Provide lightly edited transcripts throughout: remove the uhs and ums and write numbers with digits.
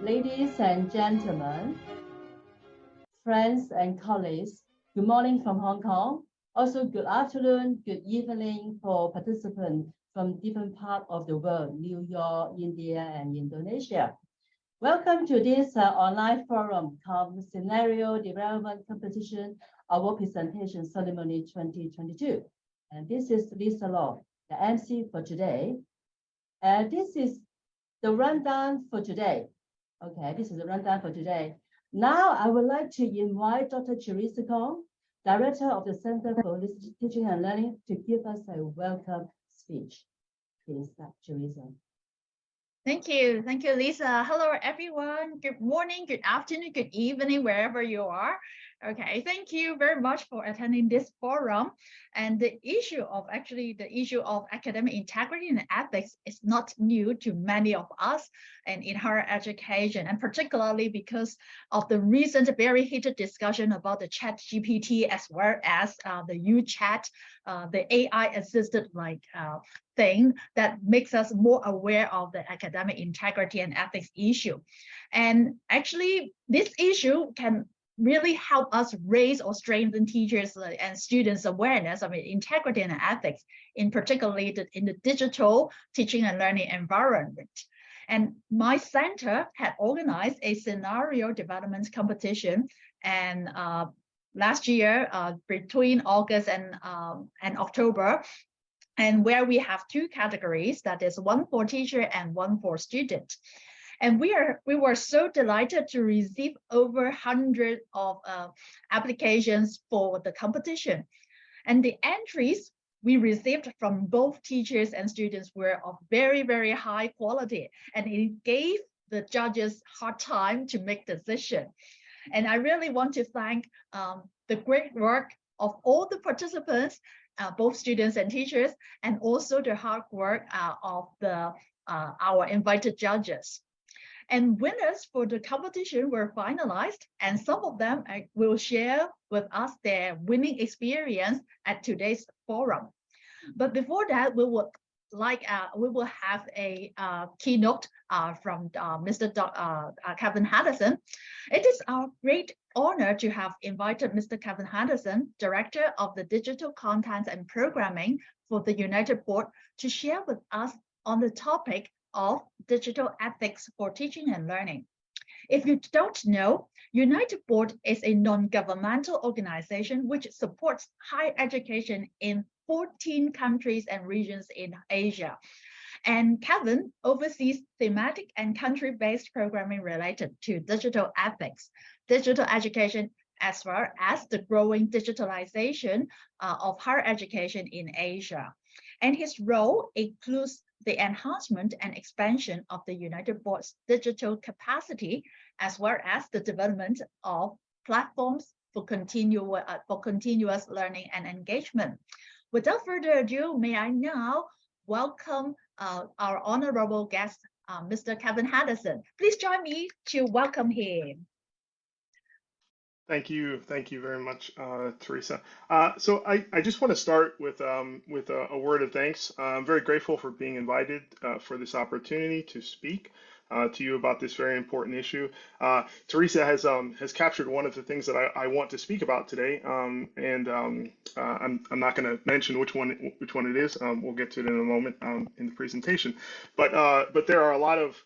Ladies and gentlemen, friends and colleagues, good morning from Hong Kong. Also, good afternoon, good evening for participants from different parts of the world, New York, India, and Indonesia. Welcome to this online forum called Scenario Development Competition Award Presentation Ceremony 2022. And this is Lisa Law, the MC for today. This is the rundown for today. Okay, this is the rundown for today. Now, I would like to invite Dr. Teresa Kong, Director of the Center for Teaching and Learning, to give us a welcome speech. Please, Teresa. Thank you, Lisa. Hello, everyone. Good morning, good afternoon, good evening, wherever you are. Okay, thank you very much for attending this forum. And the issue of academic integrity and ethics is not new to many of us and in higher education, and particularly because of the recent very heated discussion about the ChatGPT as well as the UChat, the AI-assisted thing that makes us more aware of the academic integrity and ethics issue. And actually, this issue can really help us raise or strengthen teachers and students' awareness of integrity and ethics, in particularly in the digital teaching and learning environment. And my center had organized a scenario development competition, and last year, between August and October, and where we have two categories, that is one for teacher and one for student. And we were so delighted to receive over 100 of applications for the competition. And the entries we received from both teachers and students were of very, very high quality. And it gave the judges hard time to make decision. And I really want to thank the great work of all the participants, both students and teachers, and also the hard work of our invited judges. And winners for the competition were finalized, and some of them will share with us their winning experience at today's forum. But before that, we will have a keynote from Mr. Kevin Henderson. It is our great honor to have invited Mr. Kevin Henderson, Director of the Digital Content and Programming for the United Board, to share with us on the topic of digital ethics for teaching and learning. If you don't know, United Board is a non-governmental organization which supports higher education in 14 countries and regions in Asia. And Kevin oversees thematic and country-based programming related to digital ethics, digital education, as well as the growing digitalization of higher education in Asia. And his role includes the enhancement and expansion of the United Board's digital capacity, as well as the development of platforms for continuous learning and engagement. Without further ado, may I now welcome our honorable guest, Mr. Kevin Henderson. Please join me to welcome him. Thank you very much, Teresa. So I just want to start with a word of thanks. I'm very grateful for being invited for this opportunity to speak to you about this very important issue. Teresa has captured one of the things that I want to speak about today, and I'm not going to mention which one it is. We'll get to it in a moment in the presentation. But there are a lot of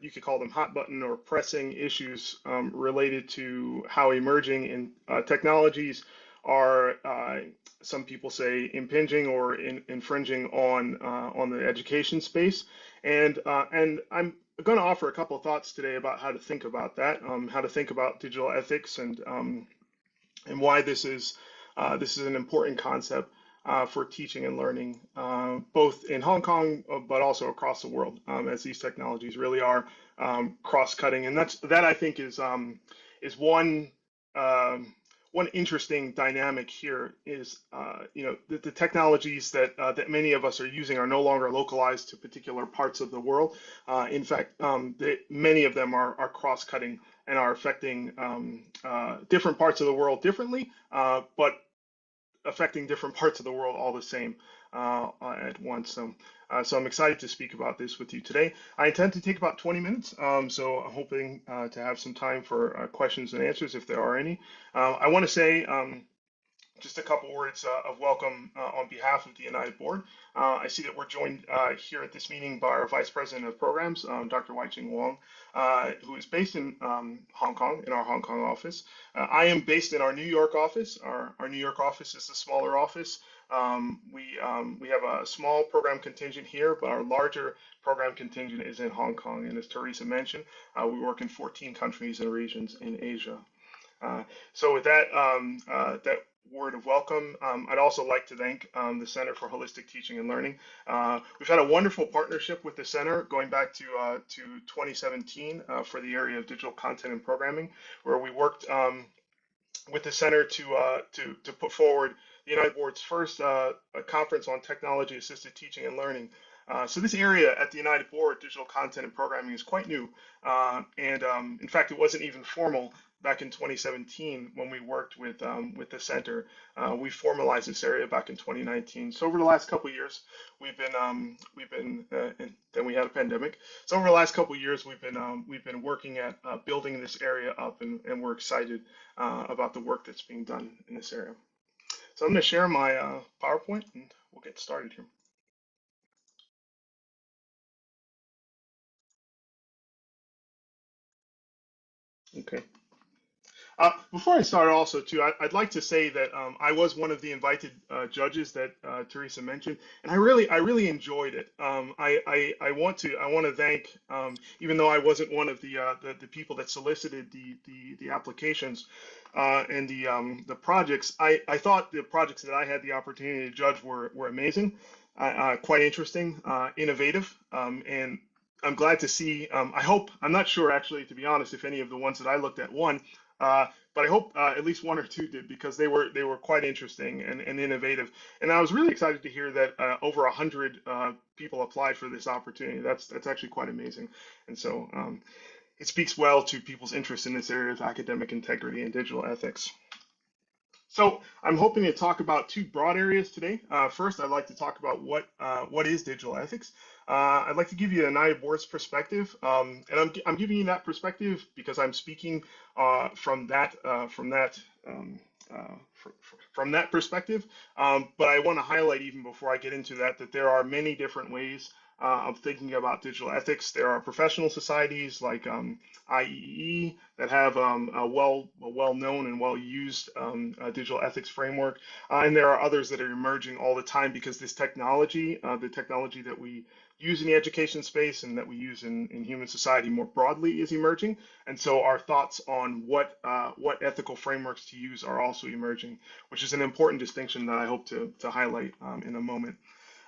you could call them hot button or pressing issues related to how emerging in technologies are, some people say, impinging or infringing on the education space. And I'm going to offer a couple of thoughts today about how to think about that, how to think about digital ethics, and why this is an important concept for teaching and learning, both in Hong Kong, but also across the world, as these technologies really are cross-cutting. And that I think is one interesting dynamic here is, the technologies that many of us are using are no longer localized to particular parts of the world. In fact, many of them are cross-cutting and are affecting different parts of the world differently, but affecting different parts of the world all the same at once. So I'm excited to speak about this with you today. I intend to take about 20 minutes, so I'm hoping to have some time for questions and answers if there are any. I want to say just a couple words of welcome on behalf of the United Board. I see that we're joined here at this meeting by our Vice President of Programs, Dr. Wai-Ching Wong, who is based in Hong Kong, in our Hong Kong office. I am based in our New York office. Our New York office is the smaller office. We have a small program contingent here, but our larger program contingent is in Hong Kong. And as Teresa mentioned, we work in 14 countries and regions in Asia. So with that, that word of welcome, I'd also like to thank the Center for Holistic Teaching and Learning. We've had a wonderful partnership with the center going back to 2017 for the area of digital content and programming, where we worked with the center to put forward the United Board's first conference on technology-assisted teaching and learning. So this area at the United Board, digital content and programming, is quite new, and in fact, it wasn't even formal back in 2017 when we worked with the center. We formalized this area back in 2019. So over the last couple of years, and then we had a pandemic. So over the last couple of years, we've been working at building this area up, and we're excited about the work that's being done in this area. So I'm going to share my PowerPoint, and we'll get started here. Okay. Before I start, also too, I'd like to say that I was one of the invited judges that Teresa mentioned, and I really enjoyed it. I want to thank, even though I wasn't one of the people that solicited the applications and the projects. I thought the projects that I had the opportunity to judge were amazing, quite interesting, innovative, and I'm glad to see. I'm not sure actually, to be honest, if any of the ones that I looked at won. But I hope at least one or two did, because they were quite interesting and innovative. And I was really excited to hear that over 100 people applied for this opportunity. That's actually quite amazing. And so it speaks well to people's interest in this area of academic integrity and digital ethics. So I'm hoping to talk about two broad areas today. First, I'd like to talk about what is digital ethics. I'd like to give you a United Board's perspective, and I'm giving you that perspective because I'm speaking from that perspective. But I want to highlight, even before I get into that there are many different ways of thinking about digital ethics. There are professional societies like IEEE that have a well-known and well-used digital ethics framework, and there are others that are emerging all the time, because this technology, the technology that we use in the education space and that we use in human society more broadly, is emerging. And so our thoughts on what ethical frameworks to use are also emerging, which is an important distinction that I hope to highlight in a moment.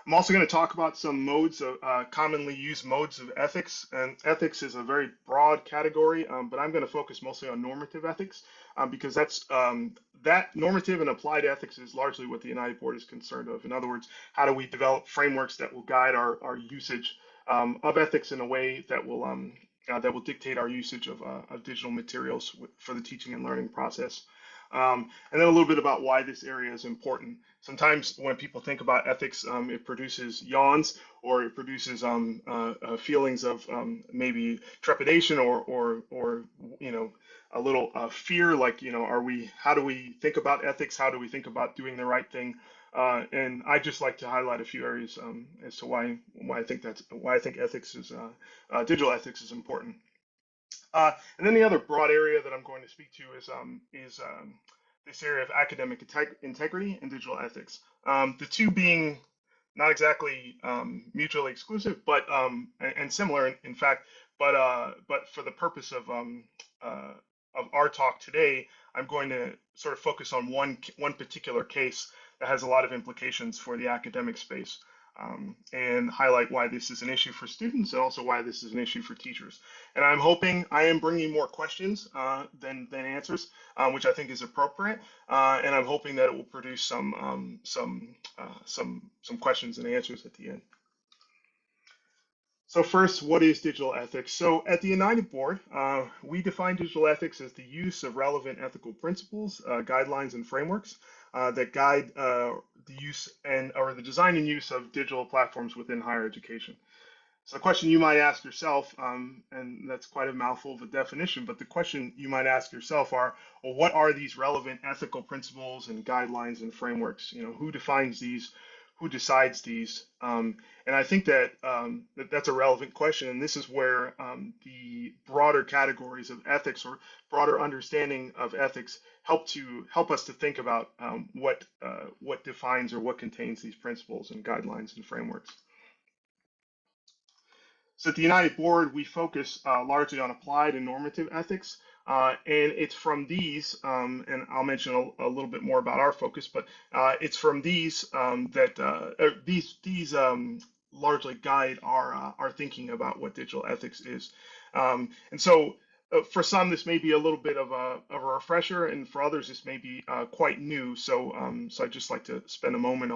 I'm also going to talk about some modes of commonly used modes of ethics, and ethics is a very broad category, but I'm going to focus mostly on normative ethics because that normative and applied ethics is largely what the United Board is concerned of. In other words, how do we develop frameworks that will guide our usage of ethics in a way that will dictate our usage of digital materials for the teaching and learning process. And then a little bit about why this area is important. Sometimes when people think about ethics, it produces yawns, or it produces feelings of maybe trepidation or a little fear, like, how do we think about ethics? How do we think about doing the right thing? And I just like to highlight a few areas as to why I think ethics is digital ethics is important. And then the other broad area that I'm going to speak to is this area of academic integrity and digital ethics. The two being not exactly mutually exclusive, but and similar in fact. But for the purpose of our talk today, I'm going to sort of focus on one particular case that has a lot of implications for the academic space. And highlight why this is an issue for students, and also why this is an issue for teachers. And I'm hoping I am bringing more questions than answers, which I think is appropriate. And I'm hoping that it will produce some questions and answers at the end. So first, what is digital ethics? So at the United Board, we define digital ethics as the use of relevant ethical principles, guidelines, and frameworks that guide the use and or the design and use of digital platforms within higher education. So the question you might ask yourself, and that's quite a mouthful of a definition, but the question you might ask yourself are, well, what are these relevant ethical principles and guidelines and frameworks? Who defines these? Who decides these? And I think that's a relevant question, and this is where the broader categories of ethics or broader understanding of ethics help us to think about what defines or what contains these principles and guidelines and frameworks. So at the United Board, we focus largely on applied and normative ethics. And it's from these, and I'll mention a little bit more about our focus, but it's from these these largely guide our thinking about what digital ethics is. And so for some, this may be a little bit of a refresher, and for others, this may be quite new. So I'd just like to spend a moment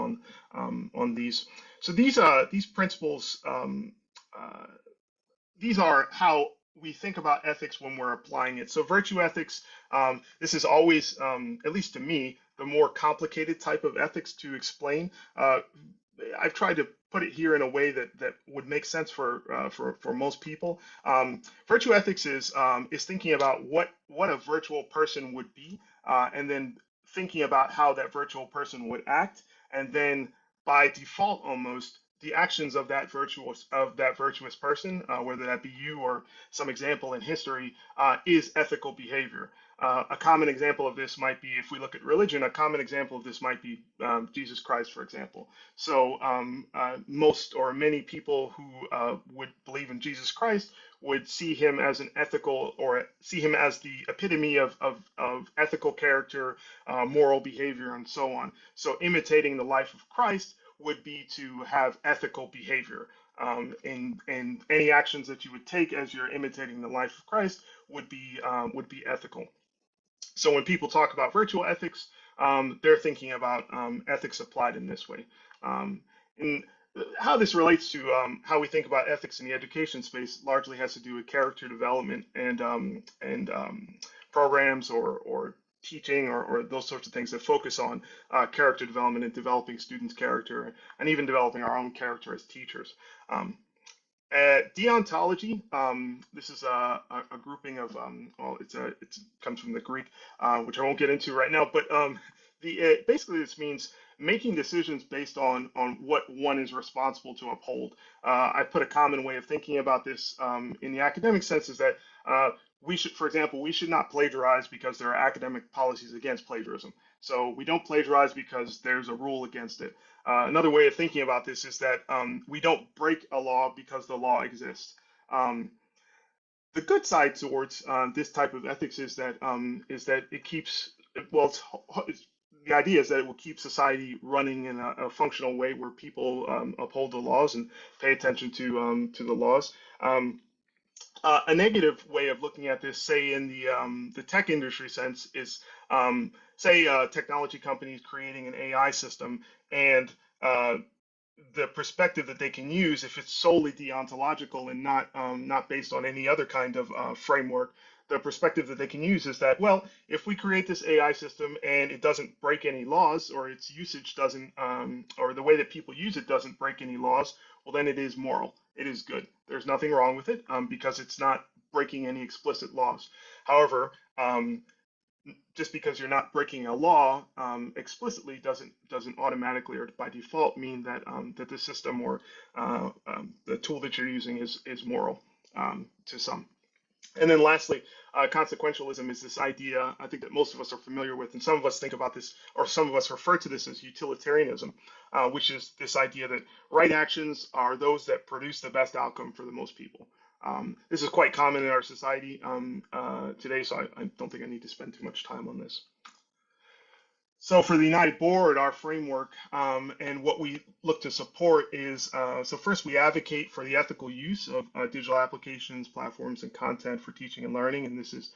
on these. So these principles. These are how we think about ethics when we're applying it. So virtue ethics, this is always, at least to me, the more complicated type of ethics to explain. I've tried to put it here in a way that would make sense for most people. Virtue ethics is thinking about what a virtual person would be, and then thinking about how that virtual person would act, and then by default almost the actions of that virtuous person, whether that be you or some example in history, is ethical behavior. A common example of this might be, if we look at religion, a common example of this might be Jesus Christ, for example. So most or many people who would believe in Jesus Christ would see him as an ethical, or see him as the epitome of ethical character, moral behavior, and so on. So imitating the life of Christ would be to have ethical behavior. And any actions that you would take as you're imitating the life of Christ would be ethical. So when people talk about virtual ethics, they're thinking about ethics applied in this way. And how this relates to how we think about ethics in the education space largely has to do with character development and programs or teaching or those sorts of things that focus on character development and developing students' character and even developing our own character as teachers. Deontology, this is a grouping of, well, it comes from the Greek, which I won't get into right now, but basically this means making decisions based on what one is responsible to uphold. I put a common way of thinking about this in the academic sense is that we should, for example, we should not plagiarize because there are academic policies against plagiarism. So we don't plagiarize because there's a rule against it. Another way of thinking about this is that we don't break a law because the law exists. The good side towards this type of ethics is that it keeps, well, the idea is that it will keep society running in a functional way where people uphold the laws and pay attention to the laws. A negative way of looking at this, say in the tech industry sense, is say technology companies creating an AI system, and the perspective that they can use, if it's solely deontological and not based on any other kind of framework, the perspective that they can use is that, well, if we create this AI system and it doesn't break any laws, or its usage doesn't, or the way that people use it doesn't break any laws, well, then it is moral. It is good. There's nothing wrong with it because it's not breaking any explicit laws. However, just because you're not breaking a law explicitly doesn't automatically or by default mean that that the system or the tool that you're using is moral to some. And then lastly, consequentialism is this idea I think that most of us are familiar with, and some of us think about this, or some of us refer to this as utilitarianism, which is this idea that right actions are those that produce the best outcome for the most people. This is quite common in our society today, so I don't think I need to spend too much time on this. So for the United Board, our framework and what we look to support is, so first we advocate for the ethical use of digital applications, platforms, and content for teaching and learning. And this is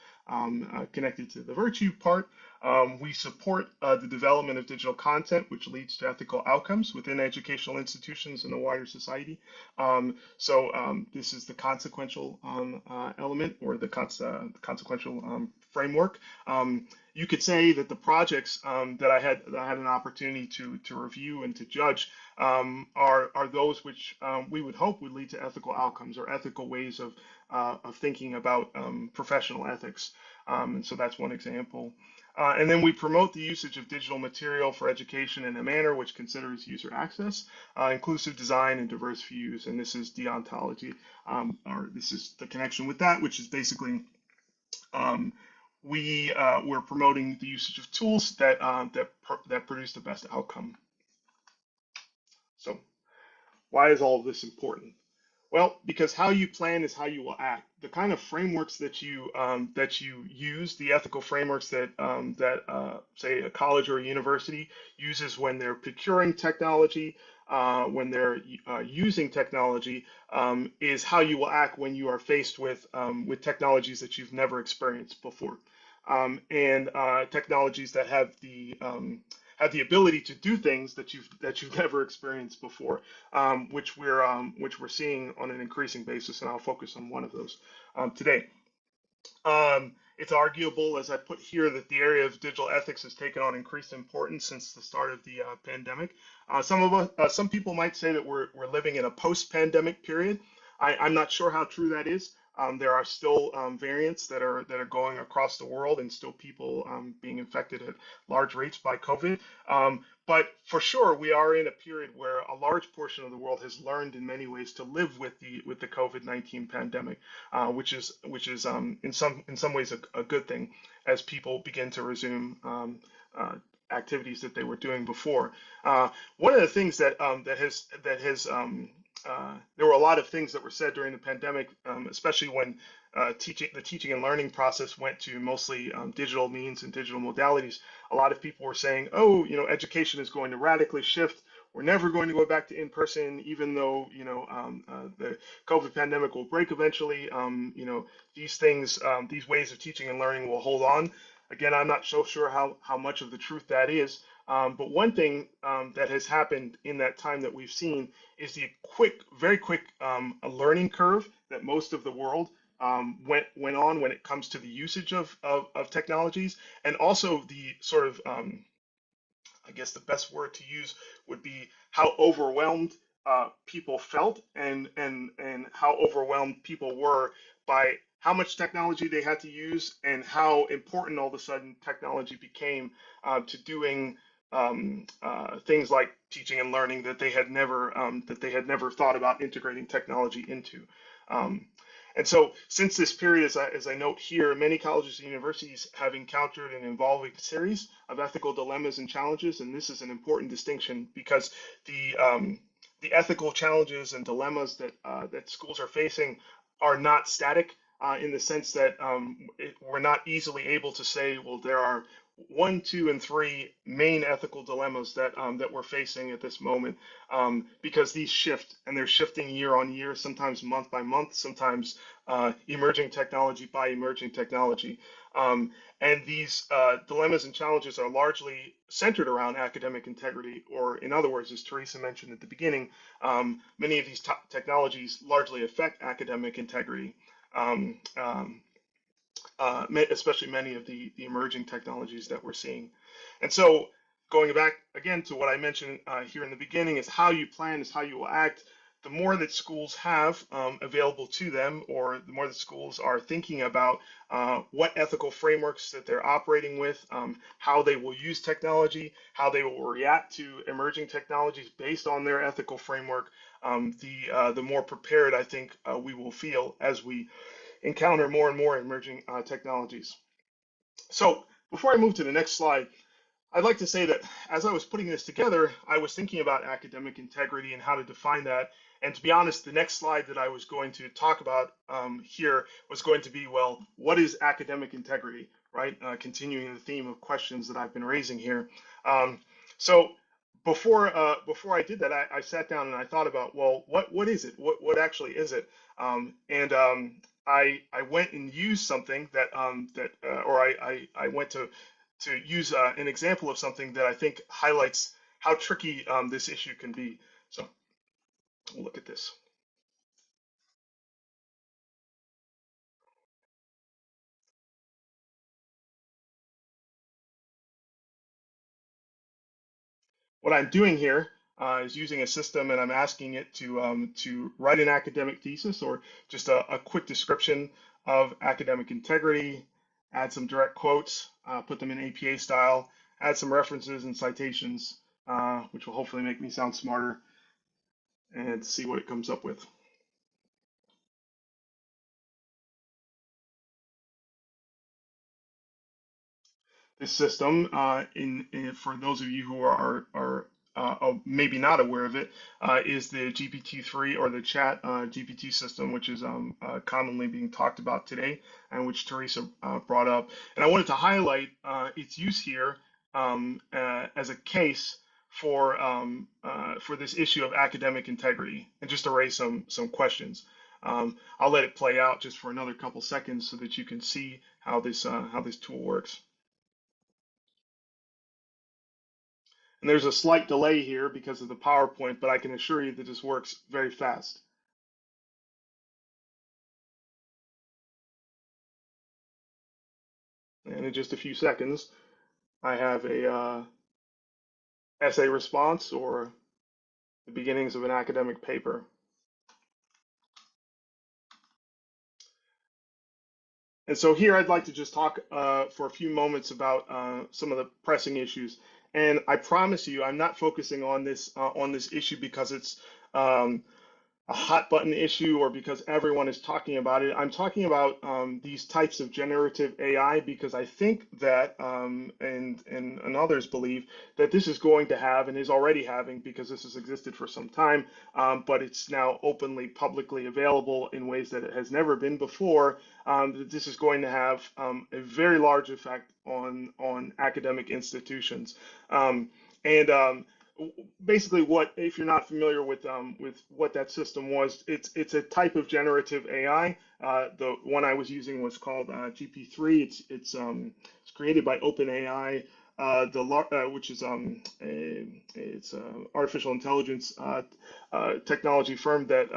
connected to the virtue part. We support the development of digital content, which leads to ethical outcomes within educational institutions and the wider society. This is the consequential element, or the consequential framework. You could say that the projects that I had an opportunity to review and to judge are those which we would hope would lead to ethical outcomes, or ethical ways of thinking about professional ethics. And so that's one example. And then we promote the usage of digital material for education in a manner which considers user access, inclusive design, and diverse views. And this is deontology, or this is the connection with that, which is basically we're promoting the usage of tools that produce the best outcome. So why is all of this important? Well, because how you plan is how you will act. The kind of frameworks that you use, the ethical frameworks that say a college or a university uses when they're procuring technology, when they're using technology, is how you will act when you are faced with technologies that you've never experienced before, and technologies that have the ability to do things that you've never experienced before, which we're seeing on an increasing basis, and I'll focus on one of those today. It's arguable, as I put here, that the area of digital ethics has taken on increased importance since the start of the pandemic. Some people might say that we're living in a post-pandemic period. I'm not sure how true that is. There are still variants that are going across the world, and still people being infected at large rates by COVID. But for sure, we are in a period where a large portion of the world has learned in many ways to live with the COVID-19 pandemic, which is in some ways a good thing, as people begin to resume activities that they were doing before. One of the things that there were a lot of things that were said during the pandemic, especially when the teaching and learning process went to mostly digital means and digital modalities. A lot of people were saying, oh, education is going to radically shift. We're never going to go back to in-person, even though, the COVID pandemic will break eventually. These things, these ways of teaching and learning will hold on. Again, I'm not so sure how much of the truth that is. But one thing that has happened in that time that we've seen is the very quick learning curve that most of the world went on when it comes to the usage of technologies, and also the sort of, I guess the best word to use would be how overwhelmed people felt, and how overwhelmed people were by how much technology they had to use, and how important all of a sudden technology became to doing things like teaching and learning that they had never thought about integrating technology into. And so, since this period, as I note here, many colleges and universities have encountered an evolving series of ethical dilemmas and challenges, and this is an important distinction, because the ethical challenges and dilemmas that schools are facing are not static, in the sense that we're not easily able to say, well, there are 1, 2, and 3 main ethical dilemmas that we're facing at this moment, because these shift, and they're shifting year on year, sometimes month by month, sometimes emerging technology by emerging technology. And these dilemmas and challenges are largely centered around academic integrity, or in other words, as Teresa mentioned at the beginning, many of these technologies largely affect academic integrity. Especially many of the emerging technologies that we're seeing. And so, going back again to what I mentioned here in the beginning, is how you plan is how you will act. The more that schools have available to them, or the more that schools are thinking about what ethical frameworks that they're operating with, how they will use technology, how they will react to emerging technologies based on their ethical framework, the more prepared I think we will feel as we encounter more and more emerging technologies. So before I move to the next slide, I'd like to say that as I was putting this together, I was thinking about academic integrity and how to define that. And to be honest, the next slide that I was going to talk about here was going to be, well, what is academic integrity, right? Continuing the theme of questions that I've been raising here. So before I did that, I sat down and I thought about, well, what is it? What actually is it? I went and used something that or I went to use an example of something that I think highlights how tricky this issue can be. So we'll look at this. What I'm doing here is using a system, and I'm asking it to write an academic thesis or just a quick description of academic integrity, add some direct quotes, put them in APA style, add some references and citations, which will hopefully make me sound smarter, and see what it comes up with. This system, for those of you who are maybe not aware of it, is the GPT-3 or the Chat GPT system, which is commonly being talked about today, and which Teresa brought up. And I wanted to highlight its use here as a case for this issue of academic integrity, and just to raise some questions. I'll let it play out just for another couple seconds so that you can see how this tool works. And there's a slight delay here because of the PowerPoint, but I can assure you that this works very fast. And in just a few seconds, I have a essay response or the beginnings of an academic paper. And so here I'd like to just talk for a few moments about some of the pressing issues. And I promise you, I'm not focusing on this issue because it's a hot button issue or because everyone is talking about it. I'm talking about these types of generative AI because I think that, and others believe that this is going to have and is already having, because this has existed for some time, but it's now openly, publicly available in ways that it has never been before, that this is going to have a very large effect on academic institutions. And basically, what, if you're not familiar with what that system was, it's a type of generative AI. The one I was using was called GP3. It's created by OpenAI, which is it's artificial intelligence technology firm that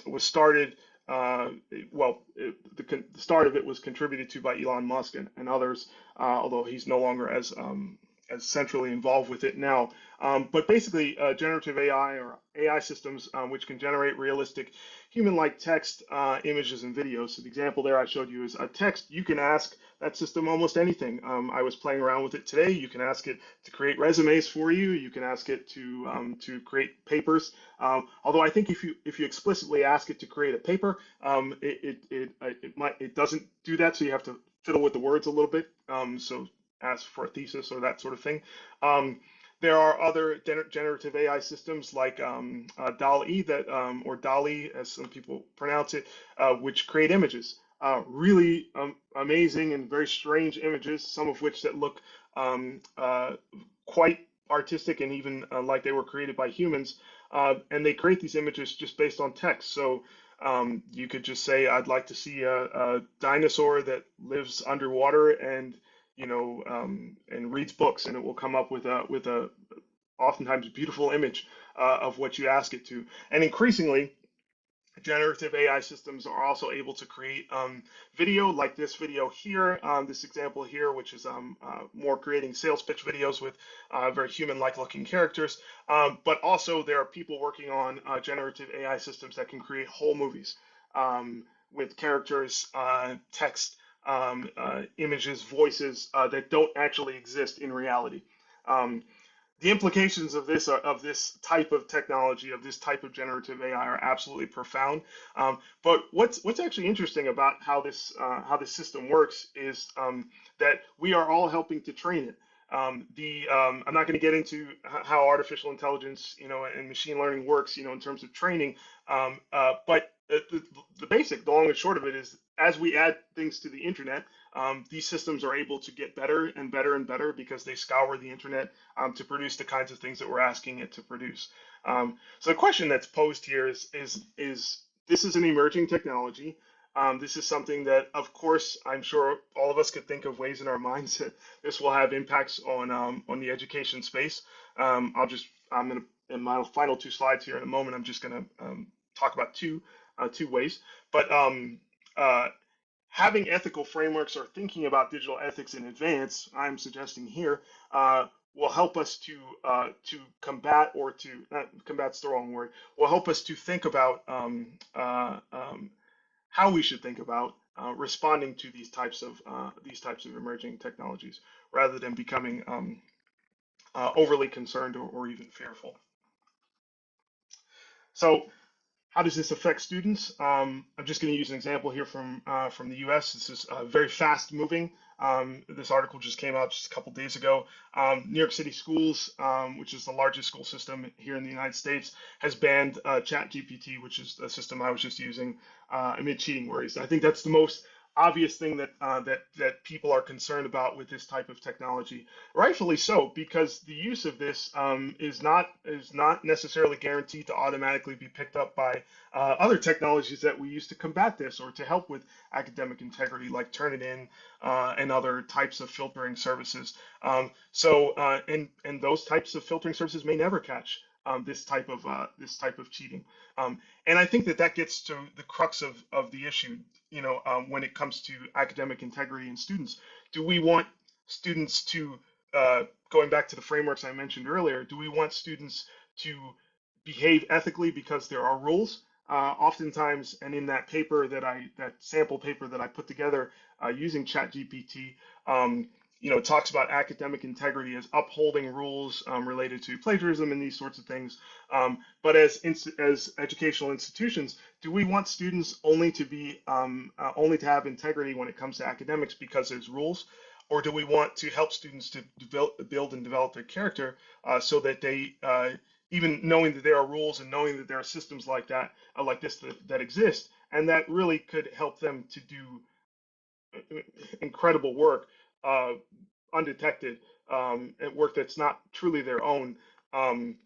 was started. The start of it was contributed to by Elon Musk and others, although he's no longer as centrally involved with it now. But basically, generative AI or AI systems which can generate realistic human-like text, images, and videos. So the example there I showed you is a text. You can ask that system almost anything. I was playing around with it today. You can ask it to create resumes for you. You can ask it to create papers. Although I think if you explicitly ask it to create a paper, it doesn't do that. So you have to fiddle with the words a little bit. So ask for a thesis or that sort of thing. There are other generative AI systems like DALL-E or DALL-E, as some people pronounce it, which create images. Really amazing and very strange images, some of which that look quite artistic and even like they were created by humans. And they create these images just based on text. So you could just say, I'd like to see a dinosaur that lives underwater and and reads books, and it will come up with a oftentimes beautiful image of what you ask it to. And increasingly, generative AI systems are also able to create video, like this video here, this example here, which is more creating sales pitch videos with very human-like looking characters. But also there are people working on generative AI systems that can create whole movies with characters, text, images, voices that don't actually exist in reality. The implications of this type of technology, of this type of generative AI, are absolutely profound. But what's actually interesting about how this system works is that we are all helping to train it. I'm not going to get into how artificial intelligence, and machine learning works, in terms of training. But the long and short of it is, as we add things to the internet, these systems are able to get better and better and better because they scour the internet to produce the kinds of things that we're asking it to produce. So the question that's posed here is this is an emerging technology. This is something that, of course, I'm sure all of us could think of ways in our minds that this will have impacts on the education space. I'm gonna, in my final two slides here in a moment, I'm just gonna talk about two ways. But uh, having ethical frameworks or thinking about digital ethics in advance, I'm suggesting here, will help us to combat, or to not combat's the wrong word, will help us to think about how we should think about responding to these types of emerging technologies, rather than becoming overly concerned, or even fearful. So how does this affect students? I'm just going to use an example here from the U.S. This is very fast moving. This article just came out just a couple days ago. New York City Schools, which is the largest school system here in the United States, has banned ChatGPT, which is the system I was just using, amid cheating worries. I think that's the most obvious thing that people are concerned about with this type of technology, rightfully so, because the use of this is not necessarily guaranteed to automatically be picked up by other technologies that we use to combat this or to help with academic integrity, like Turnitin and other types of filtering services. And those types of filtering services may never catch this type of cheating. And I think that gets to the crux of the issue. When it comes to academic integrity in students, do we want students to, going back to the frameworks I mentioned earlier, do we want students to behave ethically because there are rules? Oftentimes, and in that sample paper that I put together using ChatGPT, it talks about academic integrity as upholding rules related to plagiarism and these sorts of things. But as educational institutions, do we want students only to have integrity when it comes to academics because there's rules, or do we want to help students to build and develop their character so that they, even knowing that there are rules and knowing that there are systems like this that exist, and that really could help them to do incredible work undetected, at work that's not truly their own? Um,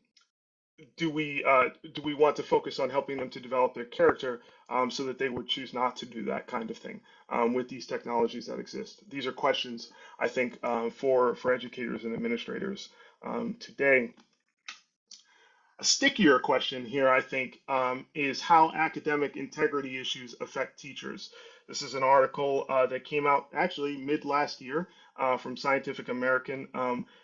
do we want to focus on helping them to develop their character, so that they would choose not to do that kind of thing with these technologies that exist? These are questions I think for educators and administrators today. A stickier question here, I think, is how academic integrity issues affect teachers. This is an article that came out actually mid last year from Scientific American.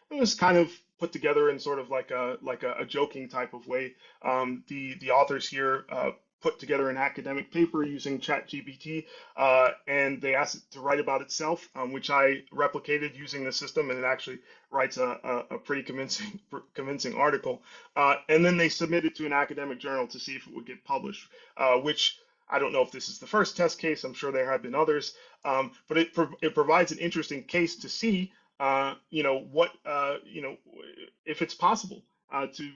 It was kind of put together in sort of like a joking type of way. The authors here put together an academic paper using ChatGPT, and they asked it to write about itself, which I replicated using the system, and it actually writes a pretty convincing article. And then they submit it to an academic journal to see if it would get published, which I don't know if this is the first test case. I'm sure there have been others, but it provides an interesting case to see, if it's possible to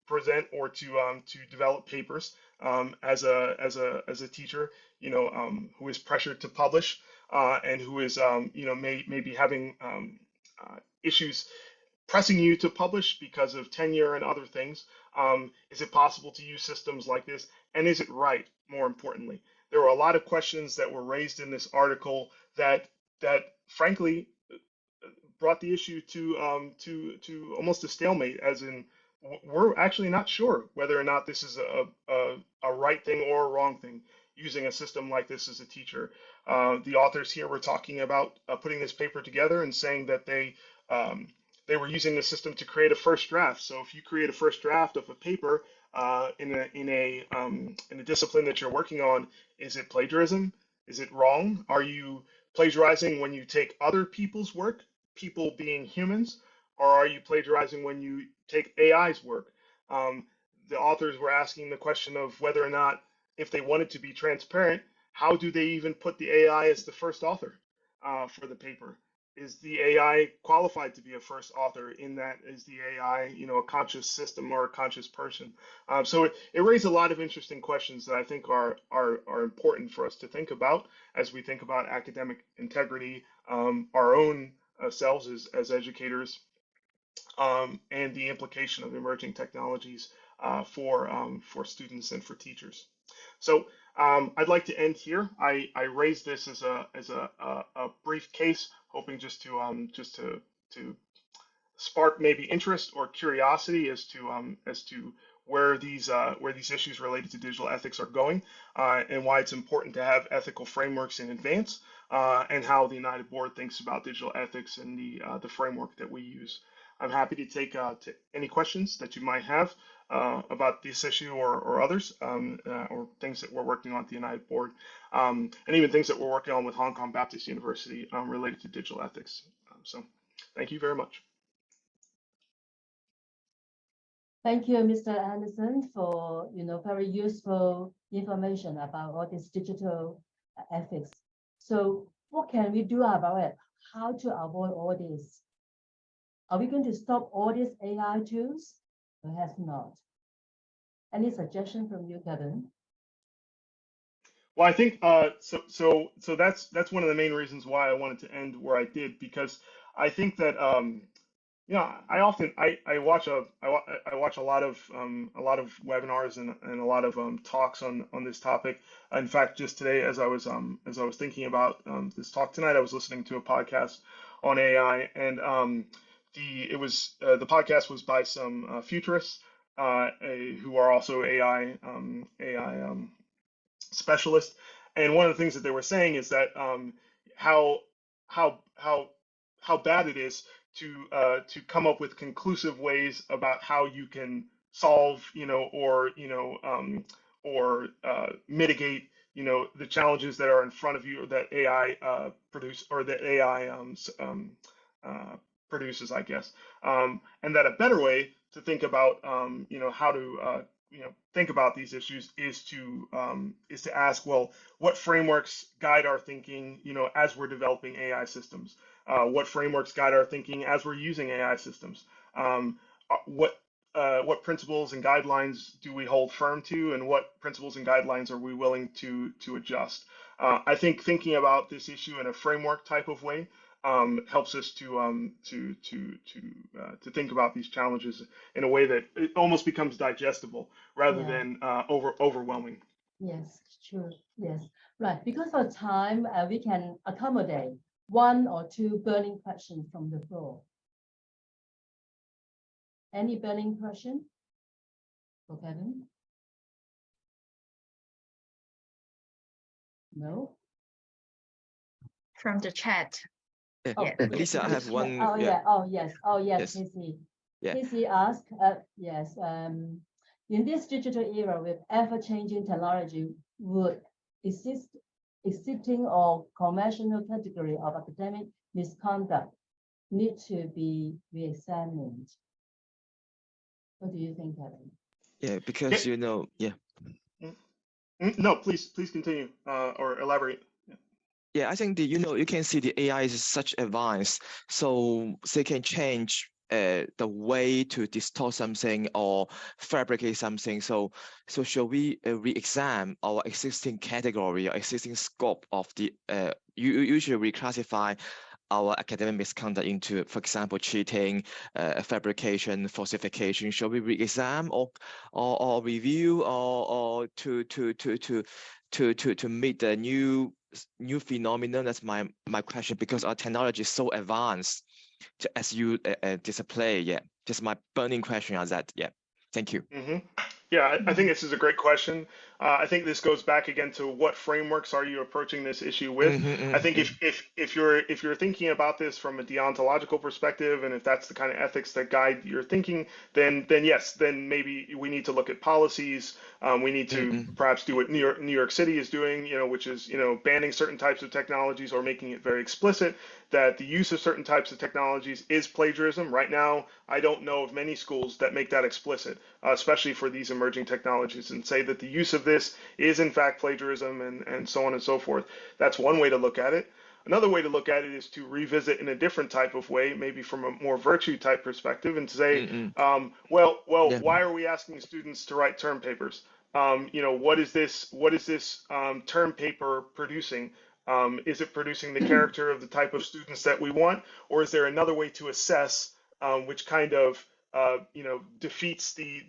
present or to develop papers as a teacher, who is pressured to publish, and who is maybe having issues pressing you to publish because of tenure and other things. Is it possible to use systems like this? And is it right, more importantly? There were a lot of questions that were raised in this article that frankly brought the issue to almost a stalemate, as in we're actually not sure whether or not this is a right thing or a wrong thing, using a system like this as a teacher. The authors here were talking about putting this paper together and saying that they were using the system to create a first draft. So if you create a first draft of a paper in a discipline that you're working on, is it plagiarism? Is it wrong? Are you plagiarizing when you take other people's work, people being humans, or are you plagiarizing when you take AI's work? The authors were asking the question of whether or not, if they wanted to be transparent, how do they even put the AI as the first author for the paper? Is the AI qualified to be a first author? In that, is the AI, a conscious system or a conscious person? So it raised a lot of interesting questions that I think are important for us to think about as we think about academic integrity, our own selves as educators, and the implication of emerging technologies for students and for teachers. So I'd like to end here. I raised this as a brief case, hoping just to spark maybe interest or curiosity as to where these issues related to digital ethics are going, and why it's important to have ethical frameworks in advance, and how the United Board thinks about digital ethics and the framework that we use. I'm happy to take any questions that you might have about this issue or others, or things that we're working on at the United Board, and even things that we're working on with Hong Kong Baptist University related to digital ethics. So thank you very much. Thank you, Mr. Henderson, for very useful information about all this digital ethics. So what can we do about it? How to avoid all this? Are we going to stop all these AI tools? Perhaps not. Any suggestion from you, Kevin? Well, I think so that's one of the main reasons why I wanted to end where I did, because I think that I often I watch a lot of webinars and a lot of talks on this topic. In fact, just today, as I was thinking about this talk tonight, I was listening to a podcast on AI, and the podcast was by some futurists who are also AI specialist, and one of the things that they were saying is that how how how how bad it is to come up with conclusive ways about how you can solve, or mitigate, the challenges that are in front of you, or that AI uh, produces, I guess, and that a better way to think about, how to think about these issues is to ask, well, what frameworks guide our thinking, as we're developing AI systems? What frameworks guide our thinking as we're using AI systems? What principles and guidelines do we hold firm to, and what principles and guidelines are we willing to adjust? I think thinking about this issue in a framework type of way helps us to think about these challenges in a way that it almost becomes digestible rather than overwhelming. Yes, sure. Yes, right. Because of time, we can accommodate one or two burning questions from the floor. Any burning question for Kevin? No? From the chat. Oh, Lisa, I have one. Oh, yeah. Oh, yes. Oh, yes. Yes. Casey. Yeah. Casey asked, yes. In this digital era with ever-changing technology, would existing or conventional category of academic misconduct need to be re-examined? What do you think, Kevin? Yeah, because No, please continue or elaborate. Yeah, I think you can see the AI is such advanced, so they can change the way to distort something or fabricate something. So shall we re-examine our existing category or existing scope of the usually we classify our academic misconduct into, for example, cheating, fabrication, falsification. Shall we re-examine or review or to meet the new phenomenon? That's my question, because our technology is so advanced, as you display. Yeah, just my burning question on that. Yeah, thank you. Mm-hmm. Yeah, I think this is a great question. I think this goes back again to what frameworks are you approaching this issue with? I think if you're thinking about this from a deontological perspective, and if that's the kind of ethics that guide your thinking, then yes, then maybe we need to look at policies. We need to perhaps do what New York City is doing, which is banning certain types of technologies or making it very explicit that the use of certain types of technologies is plagiarism. Right now, I don't know of many schools that make that explicit, especially for these emerging technologies, and say that the use of this is in fact plagiarism, and so on and so forth. That's one way to look at it. Another way to look at it is to revisit in a different type of way, maybe from a more virtue type perspective, and to say, why are we asking students to write term papers? What is this term paper producing? Is it producing the character of the type of students that we want, or is there another way to assess which kind of defeats the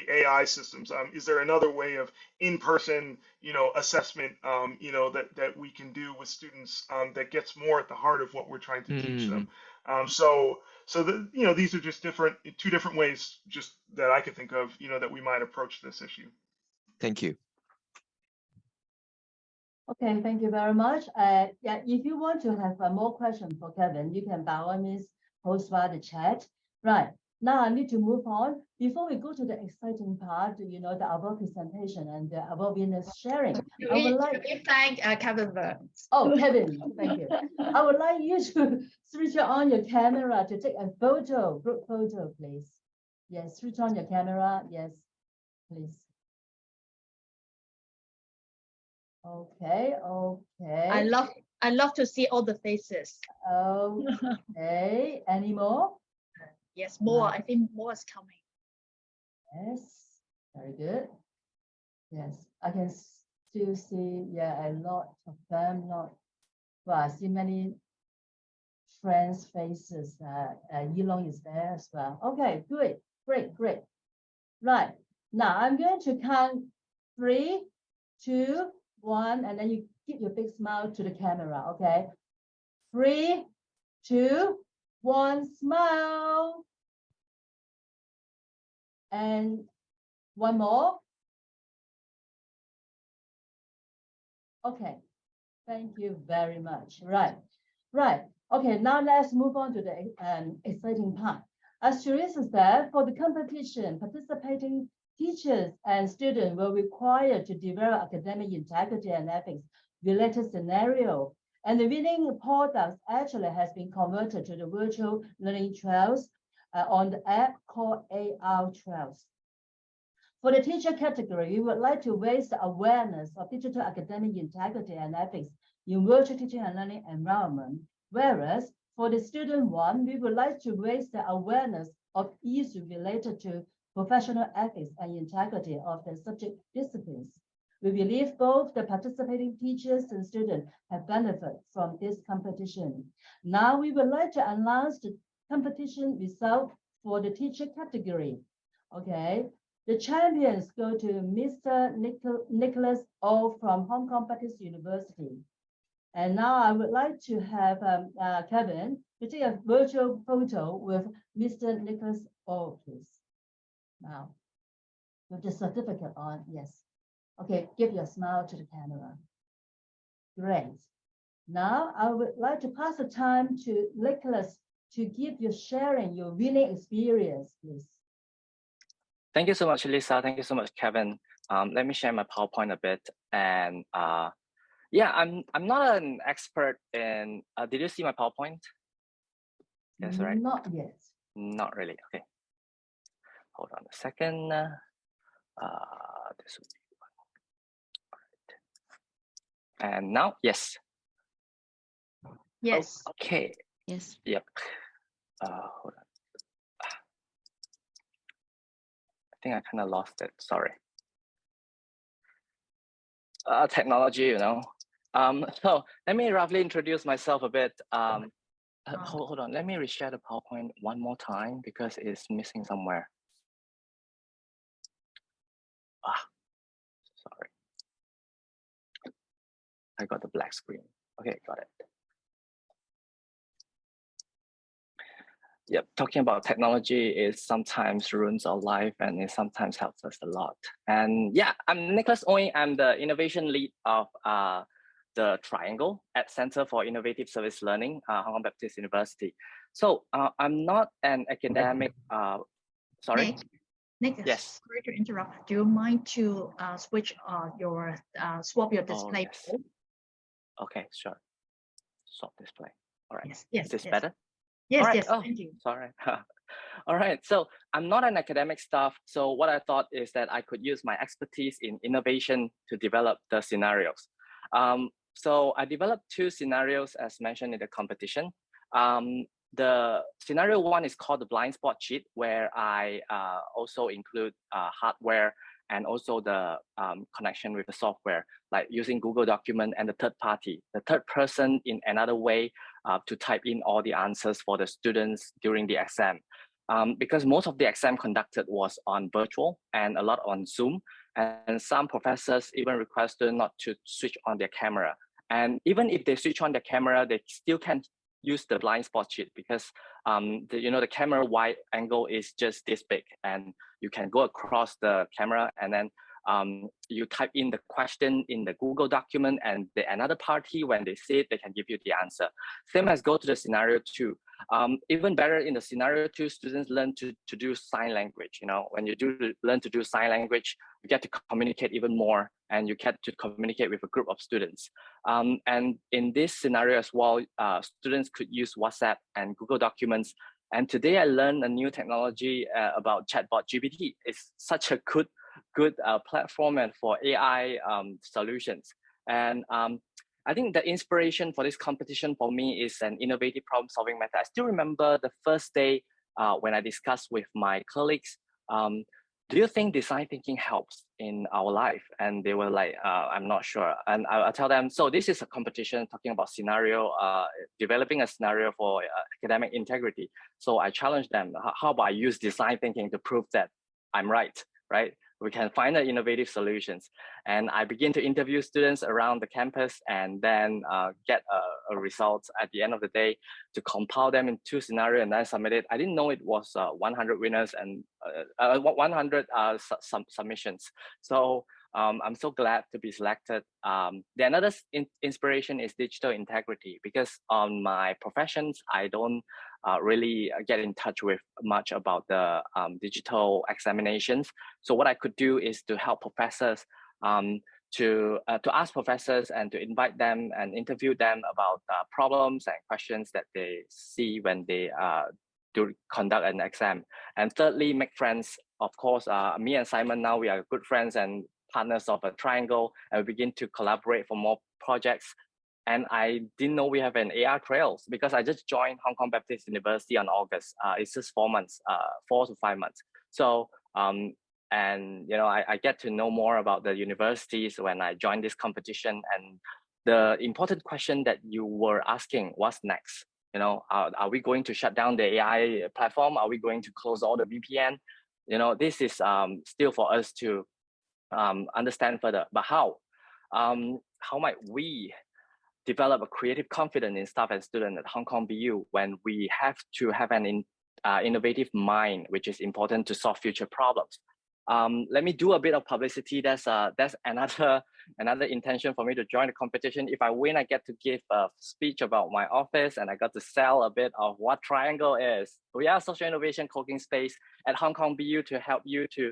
AI systems? Is there another way of in-person, assessment, that we can do with students, that gets more at the heart of what we're trying to teach them? These are just two different ways just that I could think of, that we might approach this issue. Thank you. Okay, thank you very much. Yeah, if you want to have more questions for Kevin, you can by all means post via the chat. Right, now I need to move on. Before we go to the exciting part, the award presentation and the award winners sharing. I would like to thank Kevin Burns. Oh, Kevin, thank you. I would like you to switch on your camera to take a photo, group photo, please. Yes, switch on your camera. Yes, please. Okay, okay. I love to see all the faces. Okay, any more? Yes, more. I think more is coming. Yes, very good. Yes, I can still see, yeah, a lot of them. Well, I see many friends' faces. Yilong is there as well. Okay, good, great. Right, now I'm going to count 3, 2, 1, and then you give your big smile to the camera, okay? 3, 2, 1, smile. And one more. Okay, thank you very much. Right. Okay, now let's move on to the exciting part. As Teresa said, for the competition, participating teachers and students were required to develop academic integrity and ethics related scenario. And the winning products actually has been converted to the virtual learning trails on the app called AR Trails. For the teacher category, we would like to raise the awareness of digital academic integrity and ethics in virtual teaching and learning environment. Whereas for the student one, we would like to raise the awareness of issues related to professional ethics and integrity of the subject disciplines. We believe both the participating teachers and students have benefited from this competition. Now we would like to announce the competition result for the teacher category. Okay, the champions go to Mr. Nicholas O from Hong Kong Baptist University. And now I would like to have Kevin to take a virtual photo with Mr. Nicholas O, please. Now, with the certificate on, yes. Okay, give your smile to the camera. Great. Now I would like to pass the time to Nicholas to give you sharing your winning experience, please. Thank you so much, Lisa. Thank you so much, Kevin. Let me share my PowerPoint a bit. And yeah, I'm not an expert in. Did you see my PowerPoint? Yes, right. Not yet. Not really. Okay. Hold on a second. This would be one. All right. And now, yes. Yes. Oh, okay. Yes. Yep. Hold on. I think I kind of lost it. Sorry. Technology, you know. So let me roughly introduce myself a bit. Hold on. Let me reshare the PowerPoint one more time because it's missing somewhere. Sorry. I got the black screen. Okay, got it. Yep, talking about technology is sometimes ruins our life and it sometimes helps us a lot. And yeah, I'm Nicholas Owen. I'm the innovation lead of the Triangle at Center for Innovative Service Learning, Hong Kong Baptist University. So I'm not an academic, sorry? Nick, yes. Sorry to interrupt. Do you mind to switch swap your display? Oh, yes. Okay, sure. Swap display. All right. Yes. Is this better? Yes, right. yes, oh, thank you. Sorry. All right, so I'm not an academic staff. So what I thought is that I could use my expertise in innovation to develop the scenarios. So I developed 2 scenarios as mentioned in the competition. The scenario 1 is called the blind spot cheat, where I also include hardware and also the connection with the software, like using Google document and the third party, the third person in another way to type in all the answers for the students during the exam. because most of the exam conducted was on virtual and a lot on Zoom. And some professors even request students not to switch on their camera. And even if they switch on their camera, they still can't use the blind spot sheet because the camera wide angle is just this big, and you can go across the camera and then you type in the question in the Google document, and another party, when they see it, they can give you the answer. Same as go to the scenario 2. Even better, in the scenario 2, students learn to do sign language. When you learn to do sign language, you get to communicate even more, and you get to communicate with a group of students. And in this scenario as well, students could use WhatsApp and Google Documents. And today I learned a new technology about chatbot GPT. It's such a good platform and for AI solutions. And I think the inspiration for this competition for me is an innovative problem solving method. I still remember the first day when I discussed with my colleagues, do you think design thinking helps in our life? And they were like, I'm not sure. And I'll tell them, so this is a competition talking about scenario, developing a scenario for academic integrity. So I challenged them, how about I use design thinking to prove that I'm right? We can find innovative solutions. And I begin to interview students around the campus and then get a result at the end of the day to compile them in 2 scenarios and then submit it. I didn't know it was 100 winners and 100 submissions. So I'm so glad to be selected. The another inspiration is digital integrity, because on my professions, I don't really get in touch with much about the digital examinations. So what I could do is to help professors, to ask professors and to invite them and interview them about problems and questions that they see when they do conduct an exam. And thirdly, make friends. Of course, me and Simon, now we are good friends and partners of a triangle, and we begin to collaborate for more projects. And I didn't know we have an AR trails because I just joined Hong Kong Baptist University on August. It's just 4 months, 4 to 5 months. So, I get to know more about the universities when I joined this competition. And the important question that you were asking, what's next? Are we going to shut down the AI platform? Are we going to close all the VPN? This is still for us to understand further. But how might we develop a creative confidence in staff and students at Hong Kong BU when we have to have an innovative mind, which is important to solve future problems? Let me do a bit of publicity. That's another intention for me to join the competition. If I win, I get to give a speech about my office, and I got to sell a bit of what Triangle is. We are a social innovation co-working space at Hong Kong BU to help you to